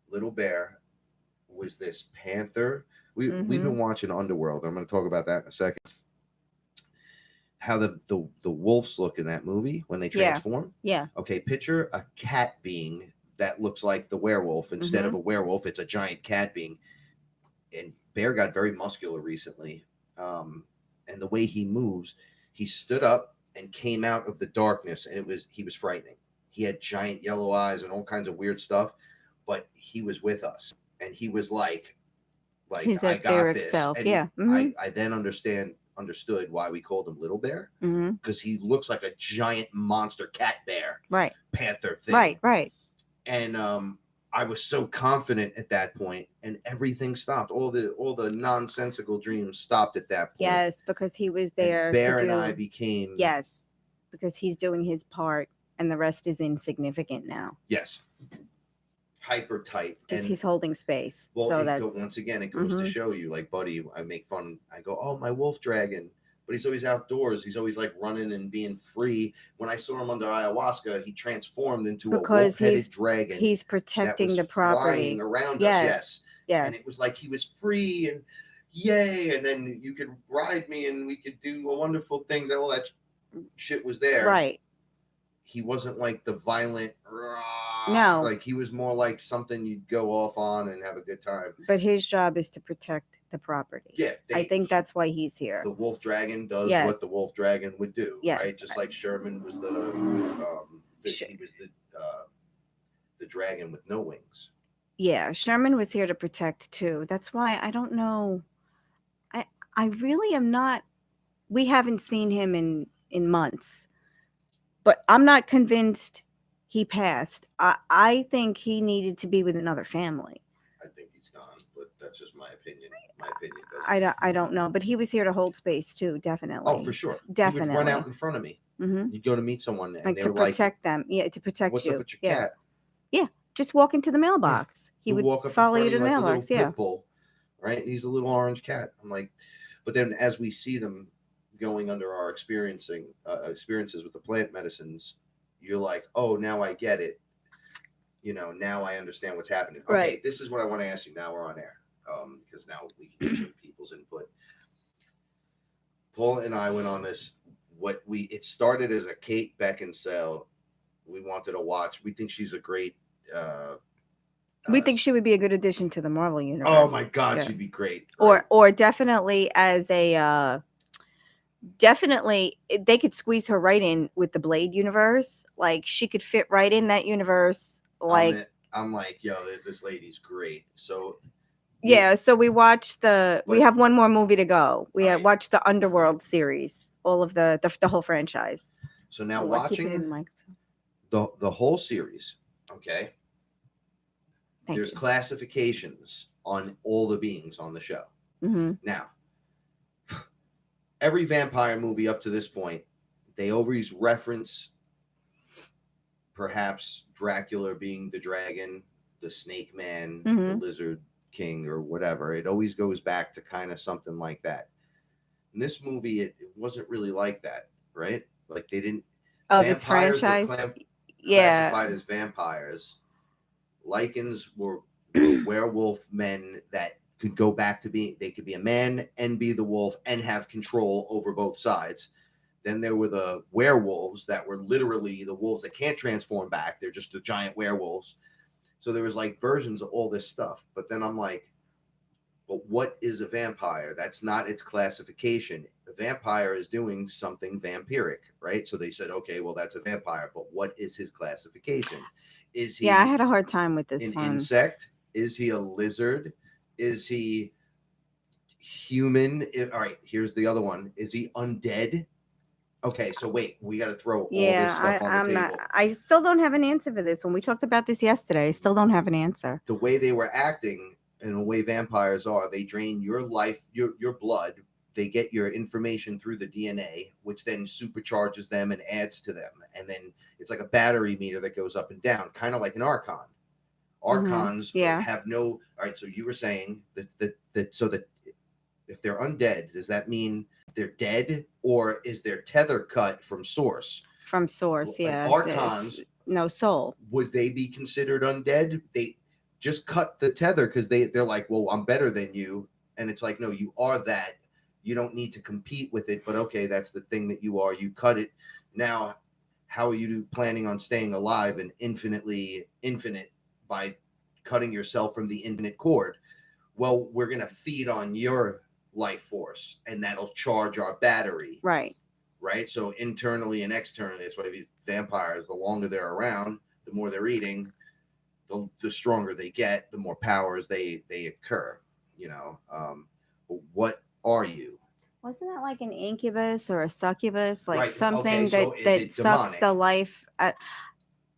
Little Bear, was this panther. We've been watching Underworld. I'm going to talk about that in a second. How the wolves look in that movie when they transform. Yeah. Okay, picture a cat being that looks like the werewolf. Instead of a werewolf, it's a giant cat being. And Bear got very muscular recently. And the way he moves, he stood up and came out of the darkness, and he was frightening. He had giant yellow eyes and all kinds of weird stuff, but he was with us, and he was like He's I got this. Self. And yeah. I then understood why we called him Little Bear, because he looks like a giant monster cat bear, right? Panther thing, right. And I was so confident at that point, and everything stopped. All the nonsensical dreams stopped at that point. Yes, because he was there. And Bear and I became because he's doing his part, and the rest is insignificant now. Yes. Hyper tight, because he's holding space. Well, so that's once again, it goes to show you, like, buddy, I make fun. I go, oh, my wolf dragon, but he's always outdoors. He's always like running and being free. When I saw him under ayahuasca, he transformed into a wolf-headed dragon. He's protecting the property flying around us. Yes, and it was like he was free and yay, and then you could ride me and we could do wonderful things. And all that shit was there. Right. He wasn't like the violent. No, like he was more like something you'd go off on and have a good time. But his job is to protect the property. Yeah, I think that's why he's here. The wolf dragon does Yes. what the wolf dragon would do, Yes. right? Just like Sherman was he was the dragon with no wings. Yeah, Sherman was here to protect too. That's why I don't know. I really am not. We haven't seen him in months, but I'm not convinced he passed. I think he needed to be with another family. I think he's gone, but that's just my opinion. My opinion doesn't. I don't know, but he was here to hold space too, definitely. Oh, for sure. Definitely. He would run out in front of me. Mm-hmm. You'd go to meet someone and Like they to were protect them. Yeah, to protect "What's you. up with your Yeah. cat?" Yeah, just walk into the mailbox. He He'll would walk up follow in you front to of the you like a mailbox. little Yeah. pit bull, right? He's a little orange cat. I'm like, but then as we see them going under our experiences with the plant medicines, you're like, oh, now I get it. Now I understand what's happening. Okay, Right. this is what I want to ask you. Now we're on air, because now we can get some people's input. Paula and I went on this. It started as a Kate Beckinsale. We wanted to watch. We think she's a great. We think she would be a good addition to the Marvel universe. Oh my God, Yeah. she'd be great. Right? Or definitely as a definitely they could squeeze her right in with the Blade universe. Like she could fit right in that universe. Like I'm like, yo, this lady's great. So yeah, so we watched we have one more movie to go. We have Right. watched the Underworld series, all of the whole franchise. So now Oh, I keep it in watching the microphone. the whole series, okay? Thank There's you. classifications on all the beings on the show. Mm-hmm. Now, every vampire movie up to this point, they always reference perhaps Dracula being the dragon, the snake man, the lizard king, or whatever. It always goes back to kind of something like that. In this movie, it wasn't really like that, right? Like they didn't. Oh, this franchise. Classified as vampires. Lycans were werewolf men that could go back to being. They could be a man and be the wolf and have control over both sides. Then there were the werewolves that were literally the wolves that can't transform back. They're just the giant werewolves. So there was like versions of all this stuff. But then I'm like, but what is a vampire? That's not its classification. A vampire is doing something vampiric, right? So they said, okay, well, that's a vampire. But what is his classification? Is he? Yeah, I had a hard time with this an one. Insect? Is he a lizard? Is he human? All right, here's the other one. Is he undead? Okay, so wait, we got to throw all this stuff on the table. I still don't have an answer for this one. We talked about this yesterday. I still don't have an answer. The way they were acting and the way vampires are, they drain your life, your blood. They get your information through the DNA, which then supercharges them and adds to them. And then it's like a battery meter that goes up and down, kind of like an Archon. Archons have no. All right, so you were saying that if they're undead, does that mean they're dead, or is their tether cut from source? From source, yeah. Archons, no soul. Would they be considered undead? They just cut the tether because they're like, well, I'm better than you, and it's like, no, you are that. You don't need to compete with it, but okay, that's the thing that you are. You cut it. Now, how are you planning on staying alive and infinite by cutting yourself from the infinite cord? Well, we're gonna feed on your life force, and that'll charge our battery. Right. So internally and externally, that's why vampires, the longer they're around, the more they're eating, the stronger they get, the more powers they occur. But what are you? Wasn't that like an incubus or a succubus, like right. something so that sucks the life at?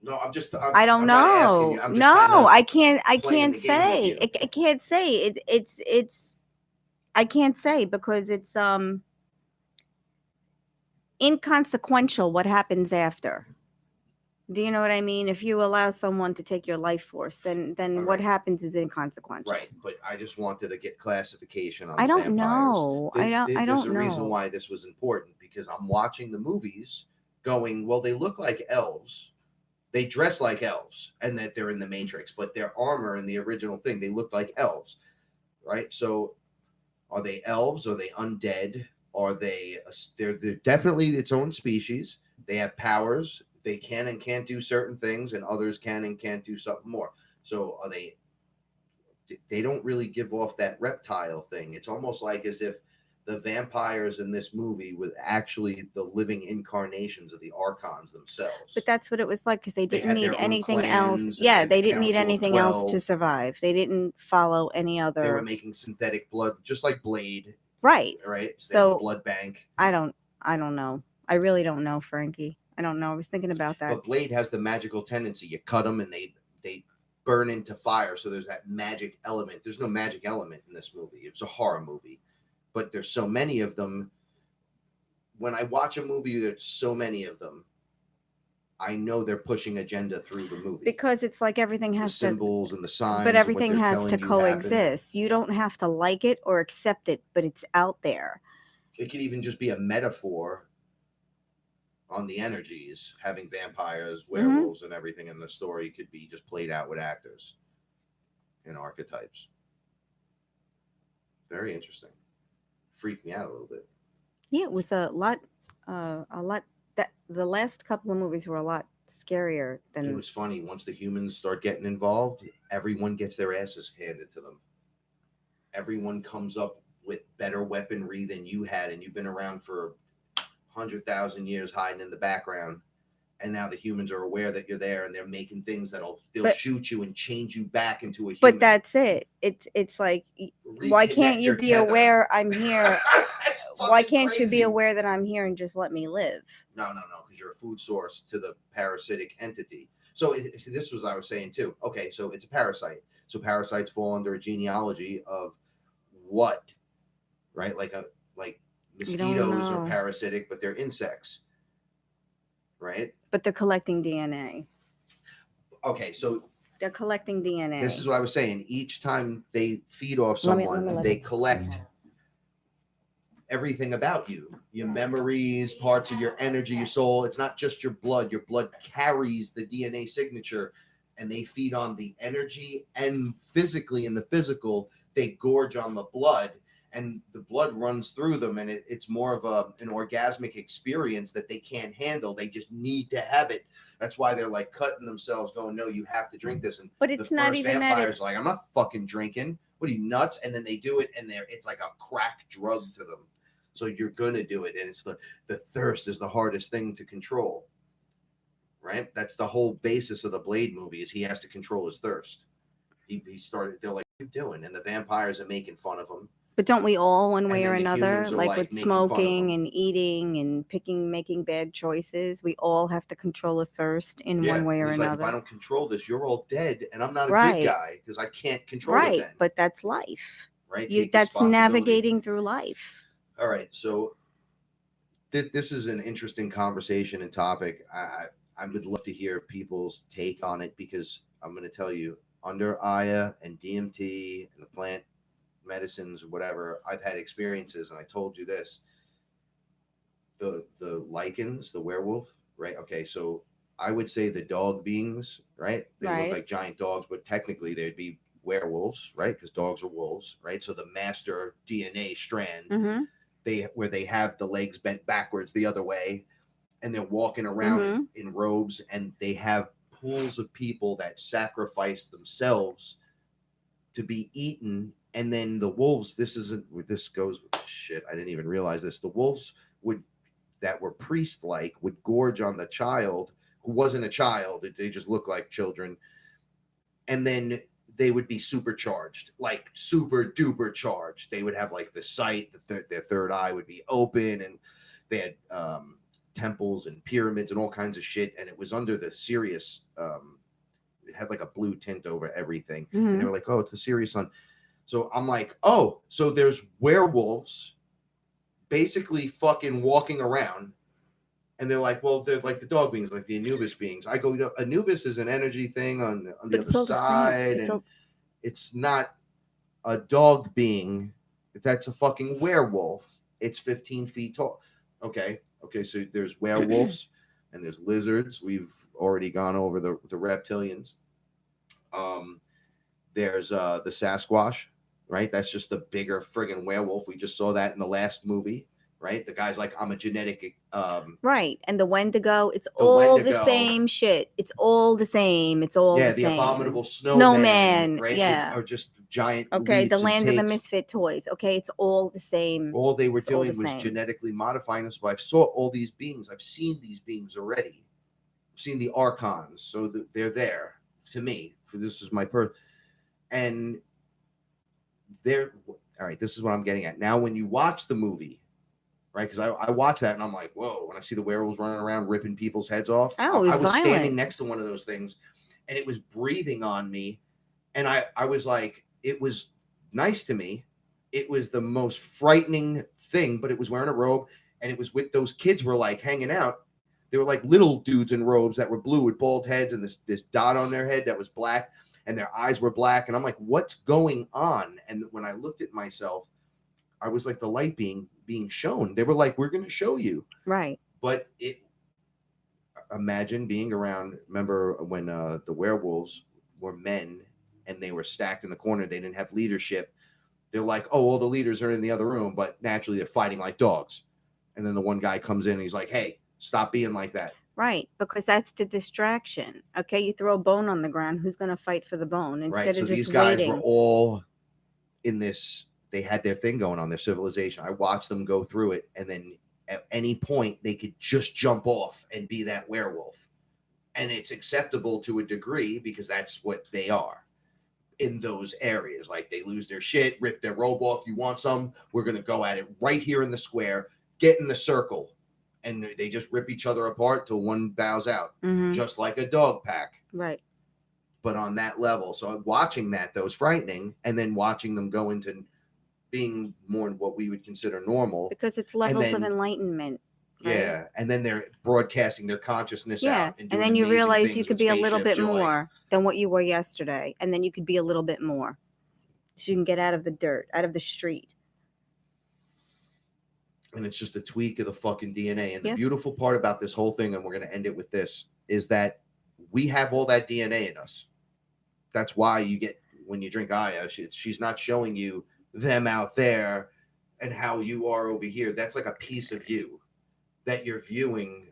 No, I don't know. No, I can't say. I can't say. It's I can't say because it's inconsequential what happens after. Do you know what I mean? If you allow someone to take your life force, then what happens is inconsequential. Right, but I just wanted to get classification on. I don't know. I don't know. There's a reason why this was important, because I'm watching the movies, going, well, they look like elves, they dress like elves, and that they're in the Matrix, but their armor in the original thing, they looked like elves, right? So, are they elves? Are they undead? Are they? They're definitely its own species. They have powers. They can and can't do certain things, and others can and can't do something more. So are they they don't really give off that reptile thing. It's almost like as if the vampires in this movie were actually the living incarnations of the archons themselves. But that's what it was like because they They didn't had need their own anything else. clans, and they Yeah, had the they didn't need Council of anything else to 12. survive. They didn't follow any They were other. making synthetic blood, just like Blade, Right. right? They have a So blood bank. I don't know. I really don't know, Frankie. I don't know. I was thinking about that. But Blade has the magical tendency. You cut them and they burn into fire. So there's that magic element. There's no magic element in this movie. It's a horror movie, but there's so many of them. When I watch a movie, there's so many of them. I know they're pushing agenda through the movie Because it's like everything the has to, symbols and the signs, but and what everything they're has to telling you happened. coexist. You don't have to like it or accept it, but it's out there. It could even just be a metaphor on the energies. Having vampires, werewolves, and everything in the story could be just played out with actors and archetypes. Very interesting. Freaked me out a little bit. Yeah, it was a lot. That the last couple of movies were a lot scarier than. It was funny. Once the humans start getting involved, everyone gets their asses handed to them. Everyone comes up with better weaponry than you had, and you've been around for 100,000 years hiding in the background. And now the humans are aware that you're there, and they're making things they'll shoot you and change you back into a human. But that's it. It's like, why can't you be aware I'm here? Why can't you be aware that I'm here and just let me live? No, because you're a food source to the parasitic entity. So see, this was I was saying too. Okay, so it's a parasite. So parasites fall under a genealogy of what, right? Like mosquitoes are parasitic, but they're insects, right? But they're collecting DNA. Okay, so they're collecting DNA. This is what I was saying. Each time they feed off someone, they collect everything about you, your memories, parts of your energy, your soul. It's not just your blood. Your blood carries the DNA signature, and they feed on the energy, and physically in the physical, they gorge on the blood, and the blood runs through them, and it's more of an orgasmic experience that they can't handle. They just need to have it. That's why they're like cutting themselves, going, "No, you have to drink this." And but it's the not first even vampire's like, "I'm not fucking drinking. What are you, nuts?" And then they do it, and it's like a crack drug to them. So you're gonna do it, and it's the thirst is the hardest thing to control, right? That's the whole basis of the Blade movie is he has to control his thirst. He started. They're like, "What are you doing?" And the vampires are making fun of him. But don't we all, one way or the another, humans are, like with making fun of smoking them. and eating and making bad choices, we all have to control a thirst in one way or He's like, another. if I don't control this, you're all dead, and I'm not a Right. good guy because I can't control it Right, then. but that's life. Right? That's navigating through life. All right, so this is an interesting conversation and topic. I would love to hear people's take on it because I'm going to tell you, under Aya and DMT and the plant medicines or whatever, I've had experiences, and I told you this. The lichens, the werewolf, right? Okay, so I would say the dog beings, right? They look like giant dogs, but technically they'd be werewolves, right? Because dogs are wolves, right? So the master DNA strand, where they have the legs bent backwards the other way, and they're walking around in robes, and they have pools of people that sacrifice themselves to be eaten. And then the wolves, this goes shit. I didn't even realize this. The wolves that were priest-like would gorge on the child who wasn't a child. They just look like children. And then they would be supercharged, like super duper charged. They would have like the sight, their third eye would be open, and they had temples and pyramids and all kinds of shit. And it was under the Sirius. It had like a blue tint over everything. And they were like, "Oh, it's the Sirius sun." So I'm like, "Oh, so there's werewolves basically fucking walking around." And they're like, "Well, they're like the dog beings, like the Anubis beings." I go, "Anubis is an energy thing on the other side, and it's not a dog being. That's a fucking werewolf. It's 15 feet tall." Okay. So there's werewolves and there's lizards. We've already gone over the reptilians. There's the Sasquatch, right? That's just a bigger friggin' werewolf. We just saw that in the last movie, right? The guy's like, I'm a genetic Right. And the Wendigo, it's the all the Wendigo. same shit. It's all the same. It's all Yeah, the the same. abominable snowman, Snowman. right? Yeah. Or just giant Okay. The leaps and land of the takes. misfit toys. Okay. It's all the same. All they were It's all the doing was same. genetically modifying us. But I've saw all these beings. I've seen these beings already. I've seen the archons, so they're there to me. For this is my and they're all right. This is what I'm getting at now. When you watch the movie, right? Because I watch that and I'm like, whoa! When I see the werewolves running around ripping people's heads off, Oh, it was I was violent. standing next to one of those things, and it was breathing on me, and I was like, it was nice to me. It was the most frightening thing, but it was wearing a robe, and it was with those kids were like hanging out. They were like little dudes in robes that were blue with bald heads and this dot on their head that was black, and their eyes were black. And I'm like, what's going on? And when I looked at myself, I was like the light being shown. They were like, we're going to show you. Right. But imagine being around. Remember when the werewolves were men and they were stacked in the corner. They didn't have leadership. They're like, oh, all the leaders are in the other room, but naturally they're fighting like dogs. And then the one guy comes in and he's like, hey, stop being like that. Right, because that's the distraction. Okay, you throw a bone on the ground, who's going to fight for the bone instead Right. of So just these guys waiting? were all in this. They had their thing going on, their civilization. I watched them go through it, and then at any point they could just jump off and be that werewolf, and it's acceptable to a degree because that's what they are in those areas. Like they lose their shit, rip their robe off. You want some? We're gonna go at it right here in the square. Get in the circle, and they just rip each other apart till one bows out, just like a dog pack. Right. But on that level, so watching that though is frightening, and then watching them go into being more what we would consider normal, because it's levels then, of enlightenment. Right? Yeah, and then they're broadcasting their consciousness Yeah, out, and then you realize you could be a little bit more more than what you were yesterday, and then you could be a little bit more, so you can get out of the dirt, out of the street. And it's just a tweak of the fucking DNA. And the beautiful part about this whole thing, and we're going to end it with this, is that we have all that DNA in us. That's why you get, when you drink Aya, she's not showing you them out there and how you are over here. That's like a piece of you that you're viewing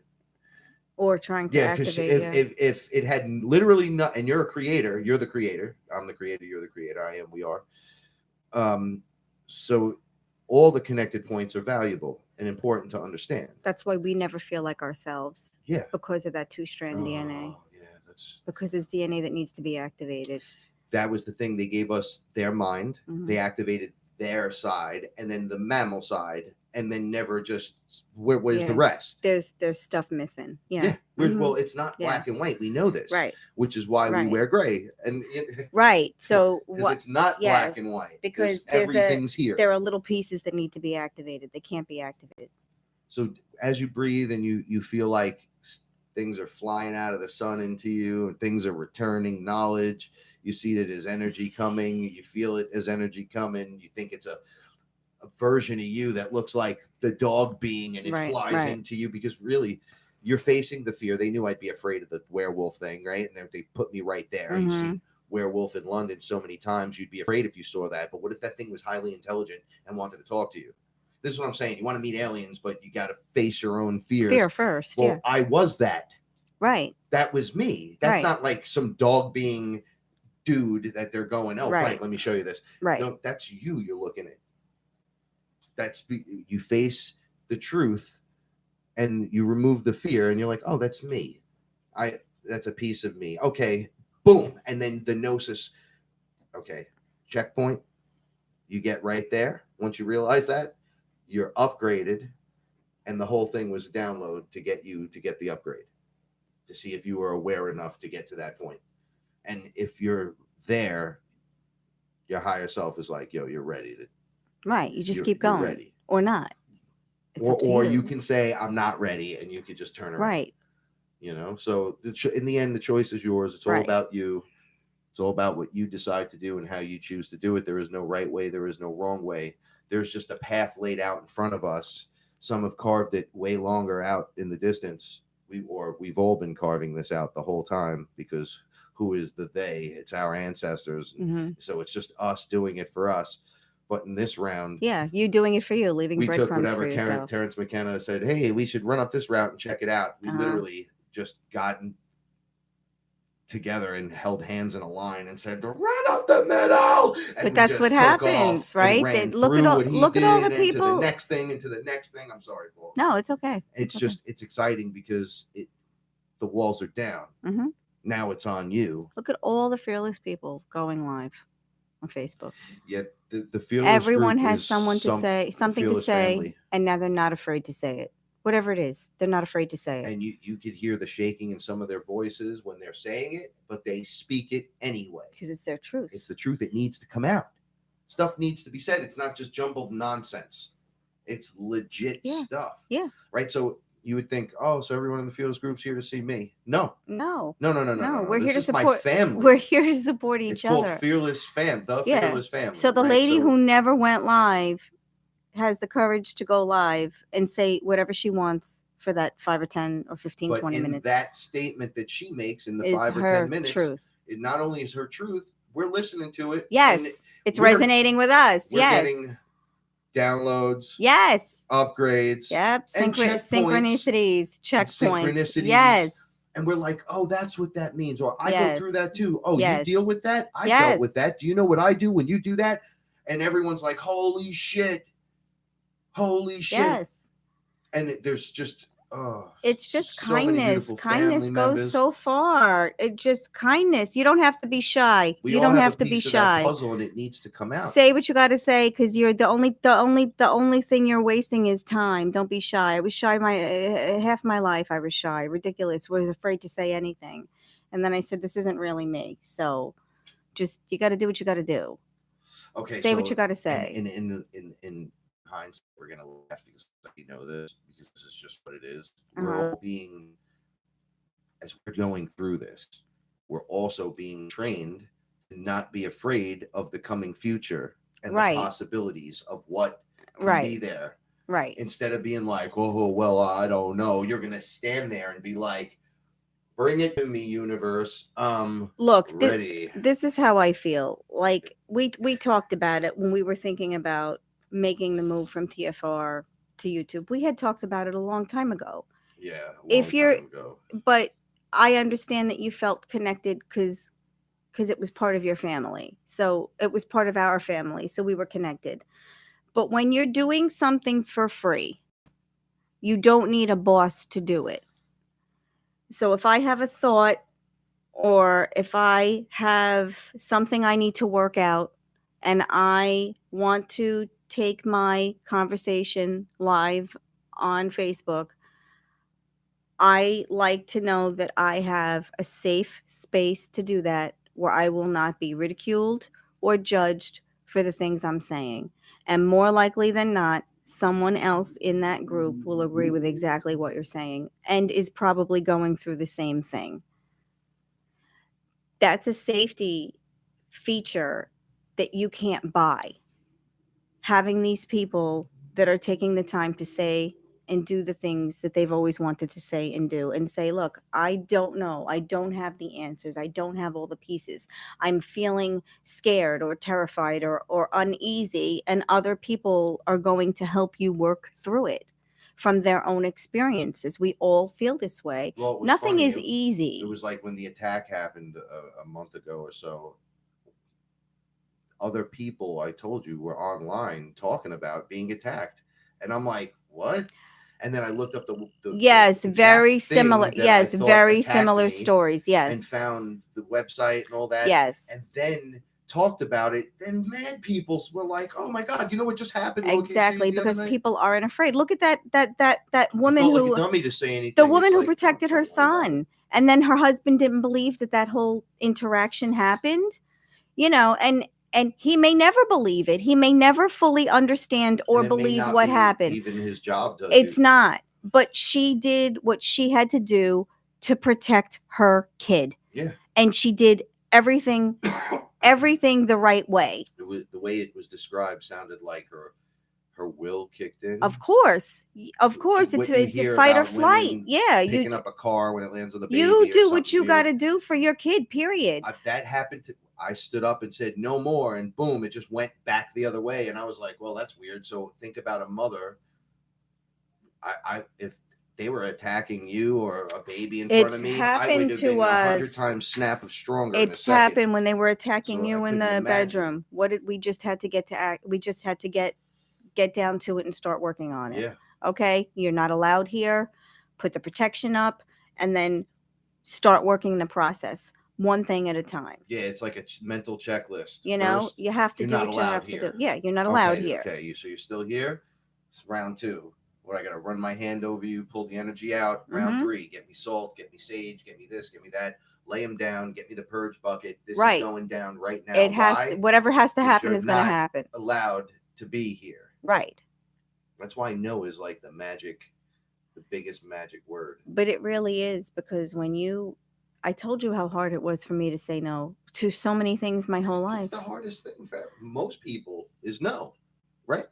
or trying to activate. If it had literally not, and you're a creator, you're the creator, I'm the creator, you're the creator, I am, we are. So all the connected points are valuable and important to understand. That's why we never feel like ourselves. Yeah. Because of that 2-strand DNA. Yeah, that's because it's DNA that needs to be activated. That was the thing. They gave us their mind. They activated their side, and then the mammal side, and then never just where's the rest? There's stuff missing. Yeah. Well, it's not black and white. We know this, right? Which is why we wear gray. And right. So it's not black and white because everything's here. There are little pieces that need to be activated. They can't be activated. So as you breathe and you feel like things are flying out of the sun into you, and things are returning knowledge. You see that as energy coming. You feel it as energy coming. You think it's a version of you that looks like the dog being, and it flies into you, because really you're facing the fear. They knew I'd be afraid of the werewolf thing, right? And they put me right there. You see werewolf in London so many times, you'd be afraid if you saw that. But what if that thing was highly intelligent and wanted to talk to you? This is what I'm saying. You want to meet aliens, but you got to face your own fears. Fear first. Well, I was that. Right. That was me. That's not like some dog being dude that they're going, oh, Frank, let me show you this. Right. No, that's you you're looking at. That's, you face the truth and you remove the fear, and you're like, oh, that's me. That's a piece of me. Okay, boom. And then the gnosis, okay, checkpoint. You get right there. Once you realize that, you're upgraded, and the whole thing was a download to get you to get the upgrade, to see if you were aware enough to get to that point. And if you're there, your higher self is like, yo, you're ready to. Right. You just keep going. Ready. Or not. Or you can say, I'm not ready, and you could just turn around. Right. You know, so in the end, the choice is yours. It's all about you. It's all about what you decide to do and how you choose to do it. There is no right way. There is no wrong way. There's just a path laid out in front of us. Some have carved it way longer out in the distance. We've all been carving this out the whole time, because who is the they? It's our ancestors. So it's just us doing it for us. But in this round, Yeah, you doing it for you, leaving we took breadcrumbs for whatever yourself. Terrence McKenna said, hey, we should run up this route and check it out. We literally just gotten together and held hands in a line and said, run up the middle. And But we that's what just took happens, off right? and ran Look through what he look at all the did into the people. next thing, into the next thing. I'm sorry, Paul. No, it's okay. It's okay. just, it's exciting because the walls are down. Mm-hmm. Now it's on you. Look at all the fearless people going live on Facebook. Yet the fearless Everyone group has is someone to say, something to fearless say, family. and now they're not afraid to say it. Whatever it is, they're not afraid to say it. And you could hear the shaking in some of their voices when they're saying it, but they speak it anyway. Because it's their truth. It's the truth. It needs to come out. Stuff needs to be said. It's not just jumbled nonsense. It's legit stuff. Yeah. Right? So you would think, oh, so everyone in the fearless group's here to see me. No. No. We're here to support my family. We're here to support each other. It's called Fearless Fam. The Fearless Family. So the lady who never went live has the courage to go live and say whatever she wants for that 5 or 10 or 15, but 20 in minutes. That statement that she makes in the is 5 or her 10 minutes, truth. It not only is her truth, we're listening to it. Yes, it's resonating with us. We're getting downloads. Yes. Upgrades. Yep. And synchronicities, checkpoints. Synchronicities. Yes. And we're like, oh, that's what that means. Or I go through that too. Oh, you deal with that? I dealt with that. Do you know what I do when you do that? And everyone's like, holy shit. Holy shit. Yes. And there's just, it's just kindness. Kindness goes so far. It just kindness. You don't have to be shy. You don't have to be shy. That puzzle, and it needs to come out. Say what you got to say, because you're the only thing you're wasting is time. Don't be shy. I was shy half my life. I was shy, ridiculous. Was afraid to say anything, and then I said, "This isn't really me." So, just you got to do what you got to do. Okay. Say what you got to say. In hindsight, we're gonna laugh because we know this, because this is just what it is. We're all being, as we're going through this, we're also being trained to not be afraid of the coming future and the possibilities of what can be there. Right. Instead of being like, oh, well, I don't know. You're gonna stand there and be like, bring it to me, universe. Look, ready. This is how I feel. Like we talked about it when we were thinking about making the move from TFR to YouTube. We had talked about it a long time ago. Yeah, time ago. But I understand that you felt connected because it was part of your family. So it was part of our family. So we were connected. But when you're doing something for free, you don't need a boss to do it. So if I have a thought, or if I have something I need to work out and I want to take my conversation live on Facebook, I like to know that I have a safe space to do that, where I will not be ridiculed or judged for the things I'm saying. And more likely than not, someone else in that group will agree with exactly what you're saying and is probably going through the same thing. That's a safety feature that you can't buy. Having these people that are taking the time to say and do the things that they've always wanted to say and do, and say, look, I don't know. I don't have the answers. I don't have all the pieces. I'm feeling scared or terrified or uneasy, and other people are going to help you work through it from their own experiences. We all feel this way. Well, nothing is easy. It was like when the attack happened a month ago or so. Other people, I told you, were online talking about being attacked, and I'm like, what? And then I looked up the very similar. Yes, very similar stories. Yes, and found the website and all that. Yes, and then talked about it. Then mad people were like, "Oh my God, you know what just happened?" Exactly, because people aren't afraid. Look at that woman who, like a dummy to say anything. The woman who protected her son, and then her husband didn't believe that whole interaction happened. You know, and he may never believe it. He may never fully understand or believe what happened. Even his job does. It's not. But she did what she had to do to protect her kid. Yeah. And she did everything the right way. The way it was described sounded like her will kicked in. Of course, it's a fight or flight. Yeah, picking up a car when it lands on the baby. You do what you got to do for your kid. Period. That happened to. I stood up and said no more, and boom, it just went back the other way. And I was like, well, that's weird. So think about a mother. I if they were attacking you or a baby in front It's of me, I would happened have to been 100 us. times snap of stronger in a It's second. happened when they were attacking So I you in couldn't the imagine. bedroom. What did we just had to get to act? We just had to get down to it and start working on it. Yeah. Okay, you're not allowed here. Put the protection up, and then start working the process one thing at a time. Yeah, it's like a mental checklist. You know, First, you have to you're do not what you allowed have to here. do. Yeah, you're not allowed Okay, here. okay. So you're still here. It's round 2. What, I gotta run my hand over you, pull the energy out. Round 3, get me salt, get me sage, get me this, get me that. Lay him down, get me the purge bucket. This is Right. going down right now. It has Why? to, whatever has to 'Cause happen you're is going to not happen. allowed to be here. Right. That's why no is like the biggest magic word. But it really is, because I told you how hard it was for me to say no to so many things my whole life. It's the hardest thing for most people is no, right?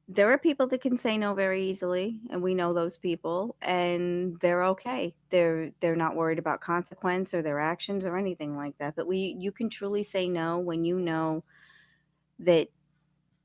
There are people that can say no very easily, and we know those people, and they're okay. They're not worried about consequence or their actions or anything like that. But you can truly say no when you know that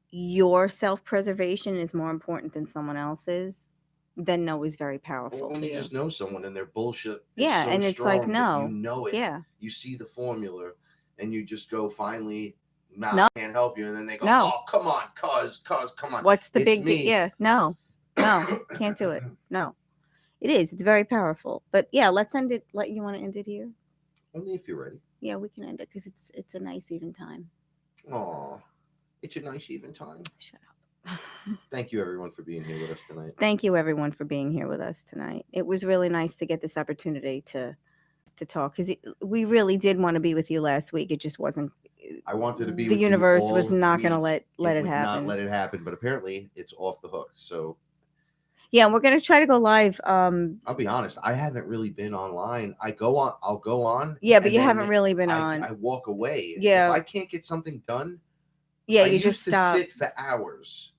your self-preservation is more important than someone else's. Then no is very powerful. Or when for you just know someone and their bullshit is Yeah, so and it's strong like, that you no. know it. Yeah. You see the formula and you just go, finally, nah, No. I can't help you. And then they go, No. oh, come on, cuz, come on. What's the It's big me. Yeah, no, can't do it. No, it is. It's very powerful. But yeah, let's end it. You want to end it here? Only if you're ready. Yeah, we can end it because it's a nice even time. Aw, it's a nice even time. Shut up. Thank you, everyone, for being here with us tonight. Thank you, everyone, for being here with us tonight. It was really nice to get this opportunity to talk, because we really did want to be with you last week. It just wasn't. I wanted to be The with universe you was all not going to week. let it would happen. not let it happen, but apparently it's off the hook. So yeah, we're going to try to go live. I'll be honest, I haven't really been online. I'll go on. Yeah, but and you then haven't really been on. I walk away. Yeah. If I can't get something done, Yeah, I you used just to stop. sit for hours.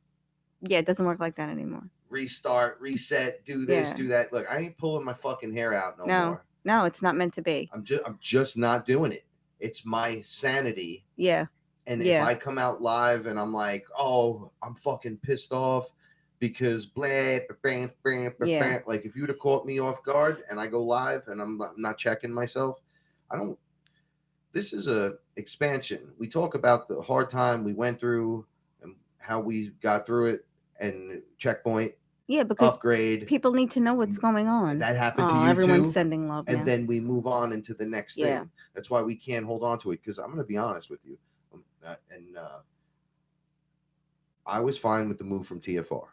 Yeah, it doesn't work like that anymore. Restart, reset, do this, do that. Look, I ain't pulling my fucking hair out no more. No, it's not meant to be. I'm just not doing it. It's my sanity. Yeah. And if I come out live and I'm like, oh, I'm fucking pissed off because blah, blah, blah, blah, blah. Like if you would have caught me off guard and I go live and I'm not checking myself, this is a expansion. We talk about the hard time we went through and how we got through it, and checkpoint. Yeah, because upgrade. People need to know what's going on. That happened to you everyone's too. Sending love and now. Then we move on into the next thing. That's why we can't hold on to it, because I'm going to be honest with you. I was fine with the move from TFR,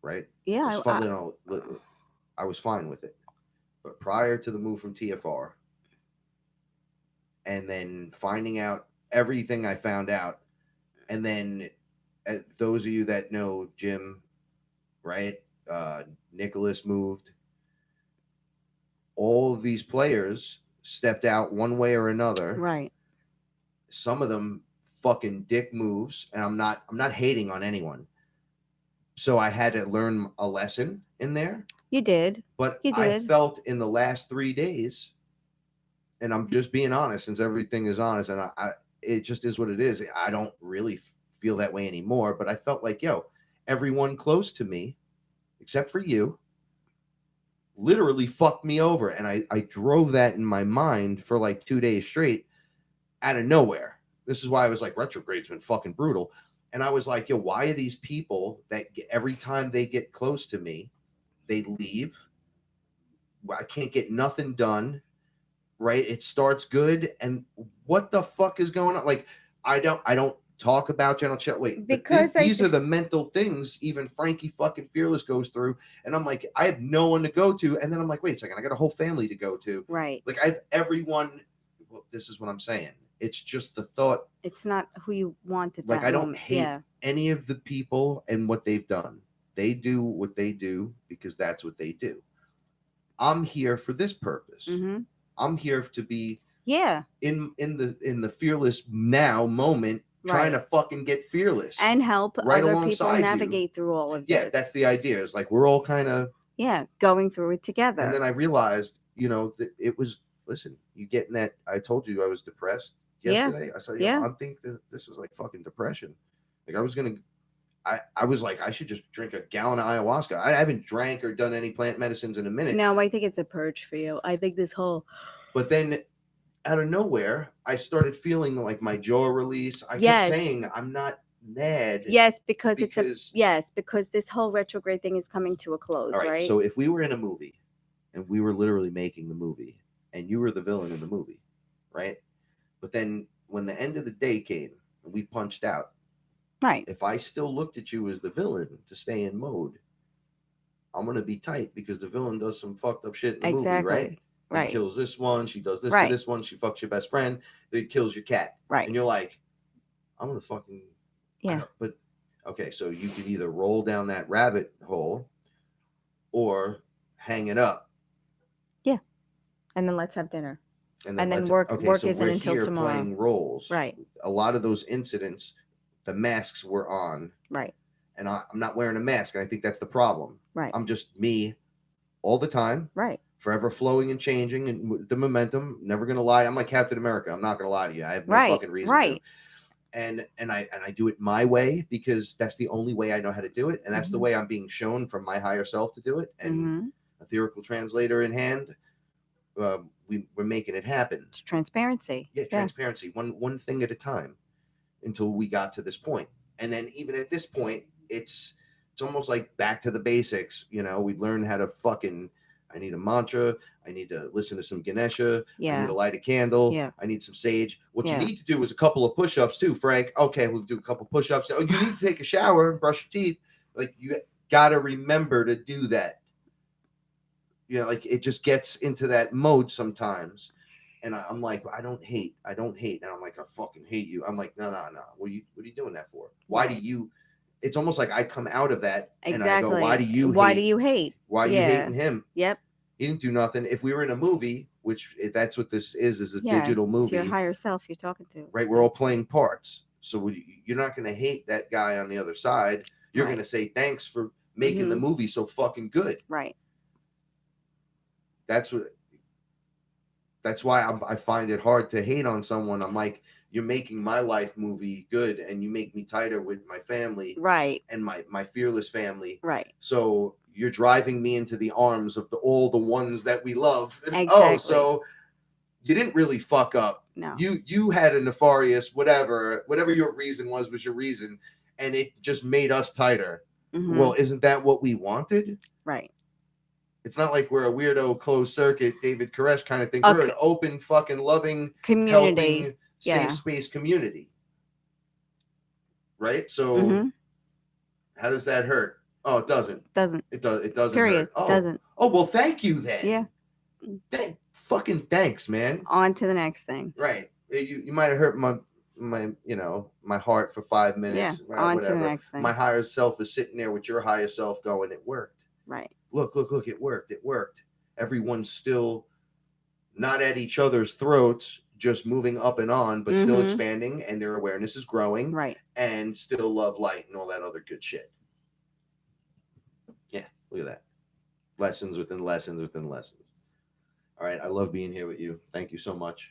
right? Yeah, I was fine with it. But prior to the move from TFR, and then finding out everything I found out, and then those of you that know Jim, right? Nicholas moved. All of these players stepped out one way or another. Right. Some of them fucking dick moves, and I'm not hating on anyone. So I had to learn a lesson in there. You did. But you did. I felt in the last 3 days, and I'm just being honest, since everything is honest, and it just is what it is. I don't really feel that way anymore, but I felt like, everyone close to me, except for you, literally fucked me over. And I drove that in my mind for like 2 days straight out of nowhere. This is why I was like, retrograde's been fucking brutal. And I was like, why are these people that every time they get close to me, they leave? I can't get nothing done, right? It starts good, and what the fuck is going on? Like, I don't talk about General Chat. Wait, because these are the mental things even Frankie fucking Fearless goes through. And I'm like, I have no one to go to. And then I'm like, wait a second, I got a whole family to go to. Right. Like, I have everyone. Well, this is what I'm saying. It's just the thought. It's not who you want at like, that I don't moment. hate any of the people and what they've done. They do what they do because that's what they do. I'm here for this purpose. Mm-hmm. I'm here to be in the Fearless now moment, trying to fucking get fearless and help other people navigate through all of this. Yeah, that's the idea. It's like we're all kind of going through it together. And then I realized, that it was, listen, you getting that? I told you I was depressed. Yeah. yesterday. I said, Yeah. I think this is like fucking depression. Like I was like, I should just drink a gallon of ayahuasca. I haven't drank or done any plant medicines in a minute. No, I think it's a purge for you. I think this whole But then out of nowhere, I started feeling like my jaw release. I kept yes. saying, I'm not mad. Yes, because because because this whole retrograde thing is coming to a close, all right, right? so if we were in a movie and we were literally making the movie and you were the villain in the movie, right? But then when the end of the day came and we punched out, Right. if I still looked at you as the villain to stay in mode, I'm gonna be tight because the villain does some fucked up shit in the movie, right? Exactly. He Right. kills this one, she does this to Right. this one, she fucks your best friend, then kills your cat. Right. And you're like, I'm gonna fucking Yeah. but okay, so you can either roll down that rabbit hole or hang it up. Yeah. And then let's have dinner. And then let's work okay, work so isn't we're until here tomorrow. playing roles. Right. A lot of those incidents, the masks were on. Right. And I'm not wearing a mask, and I think that's the problem. Right. I'm just me all the time. Right. Forever flowing and changing and with the momentum, never gonna lie. I'm like Captain America. I'm not gonna lie to you. I have no fucking reason to. And I do it my way because that's the only way I know how to do it, and that's the way I'm being shown from my higher self to do it. And etherical translator in hand, we're making it happen. It's transparency. Yeah, transparency. One thing at a time until we got to this point. And then even at this point, it's almost like back to the basics. You know, we learned how to fucking. I need a mantra. I need to listen to some Ganesha. I need to light a candle. I need some sage. What you need to do is a couple of push-ups too, Frank. Okay, we'll do a couple push-ups. Oh, you need to take a shower and brush your teeth. Like you got to remember to do that. You know, like it just gets into that mode sometimes. And I'm like, I don't hate. And I'm like, I fucking hate you. I'm like, no. What are you doing that for? Why do you? It's almost like I come out of that and I go, why do you hate? Why do you hate? Why are you hating him? Yep. He didn't do nothing. If we were in a movie, which if that's what this is a digital movie. It's your higher self you're talking to. Right. We're all playing parts. So you're not going to hate that guy on the other side. You're going to say, thanks for making the movie so fucking good. Right. That's why I find it hard to hate on someone. I'm like, you're making my life movie good and you make me tighter with my family. Right. And my fearless family. Right. So you're driving me into the arms of all the ones that we love. Exactly. Oh, so you didn't really fuck up. No. You had a nefarious whatever your reason was your reason, and it just made us tighter. Well, isn't that what we wanted? Right. It's not like we're a weirdo closed circuit David Koresh kind of thing. We're an open, fucking loving, community, helping, safe space community. Right? So how does that hurt? Oh, it doesn't. It doesn't. Period. Hurt. Oh, doesn't. Oh, well, thank you then. Yeah. Fucking thanks, man. On to the next thing. Right. You might have hurt my my heart for 5 minutes. Yeah. On whatever. to the next thing. My higher self is sitting there with your higher self going, it worked. Right. Look, it worked. Everyone's still not at each other's throats, just moving up and on, but still expanding, and their awareness is growing. Right. And still love light and all that other good shit. Yeah, look at that. Lessons within lessons within lessons. All right, I love being here with you. Thank you so much.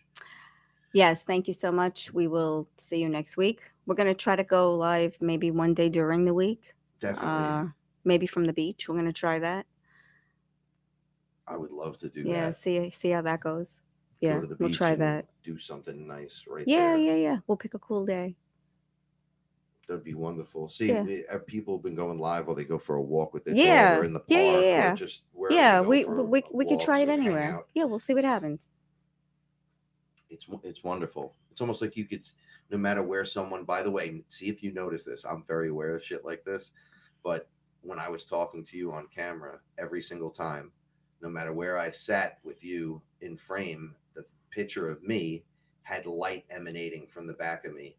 Yes, thank you so much. We will see you next week. We're going to try to go live maybe one day during the week. Definitely. Maybe from the beach. We're going to try that. I would love to do that. Yeah, see how that goes. Yeah, we'll try that. Do something nice there. Yeah. We'll pick a cool day. That'd be wonderful. See, people have been going live or they go for a walk with their dog or in the park or just wherever. We could try it anywhere. Yeah, we'll see what happens. It's wonderful. It's almost like you could, no matter where someone, by the way, see if you notice this. I'm very aware of shit like this. But when I was talking to you on camera, every single time, no matter where I sat with you in frame, the picture of me had light emanating from the back of me.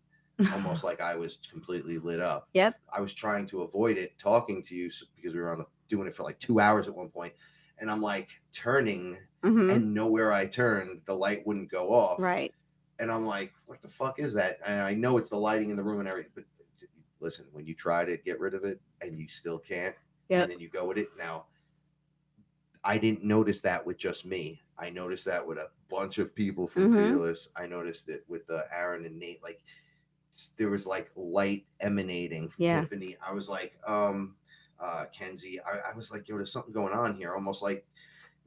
Almost like I was completely lit up. Yep. I was trying to avoid it talking to you because we were doing it for like 2 hours at one point. And I'm like turning and nowhere I turned, the light wouldn't go off. Right. And I'm like, what the fuck is that? And I know it's the lighting in the room and everything. But listen, when you try to get rid of it and you still can't, and then you go with it. Now, I didn't notice that with just me. I noticed that with a bunch of people from Mhm. Fearless. I noticed it with Aaron and Nate. Like there was like light emanating from Yeah. Tiffany. I was like, Kenzie. I was like, yo, there's something going on here. Almost like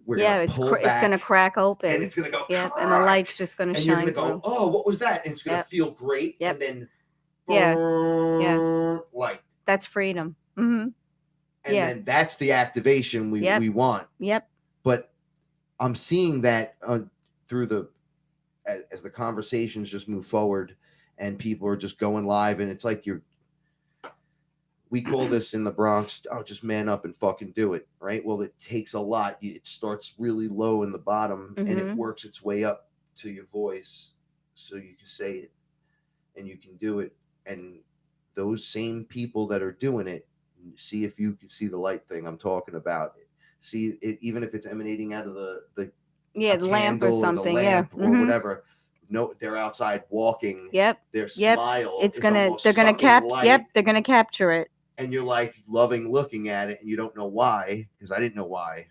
we're Yeah, gonna pull it's gonna back crack open. and it's gonna go. Yep, and the light's just gonna and you're shine gonna go, through. oh, what was that? And it's gonna Yep. feel great. Yep. And then Yeah. light. That's freedom. Mm-hmm. And Yeah. then that's the activation Yep. we want. Yep. But I'm seeing that through the as the conversations just move forward and people are just going live, and it's like we call this in the Bronx, oh, just man up and fucking do it, right? Well, it takes a lot. It starts really low in the bottom and it Mhm. works its way up to your voice so you can say it and you can do it. And those same people that are doing it, see if you can see the light thing I'm talking about. See it, even if it's emanating out of the Yeah, the lamp or candle or the something. lamp Yeah. or Mhm. whatever. No, they're outside walking. Yep. Their Yep. smile It's is gonna. almost They're gonna sucking light. Yep. They're gonna capture it. And you're like loving looking at it and you don't know why, because I didn't know why.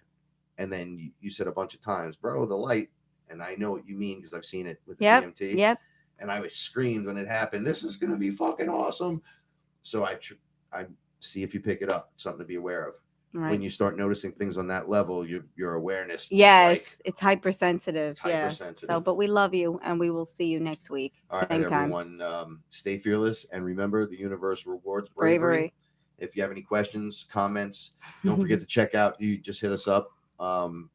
And then you said a bunch of times, bro, the light. And I know what you mean because I've seen it with the Yep. DMT. Yep. And I was screamed when it happened, this is going to be fucking awesome. So I see if you pick it up, something to be aware of. Right. When you start noticing things on that level, your awareness. Yes, like, it's hypersensitive. it's hypersensitive. So, but we love you, and we will see you next week. All right, same time. everyone. Stay fearless, and remember, the universe rewards bravery. If you have any questions, comments, don't forget to check out. You just hit us up. Go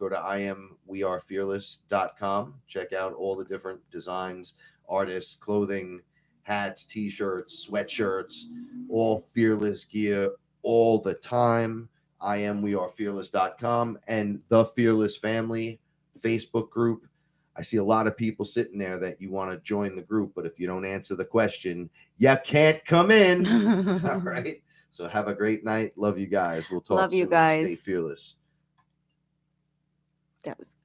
to IamWeAreFearless.com. Check out all the different designs, artists, clothing, hats, t-shirts, sweatshirts, all fearless gear all the time. IamWeAreFearless.com and the Fearless Family Facebook group. I see a lot of people sitting there that you want to join the group, but if you don't answer the question, you can't come in. All right. So have a great night. Love you guys. We'll talk Love you soon. guys. Stay fearless. That was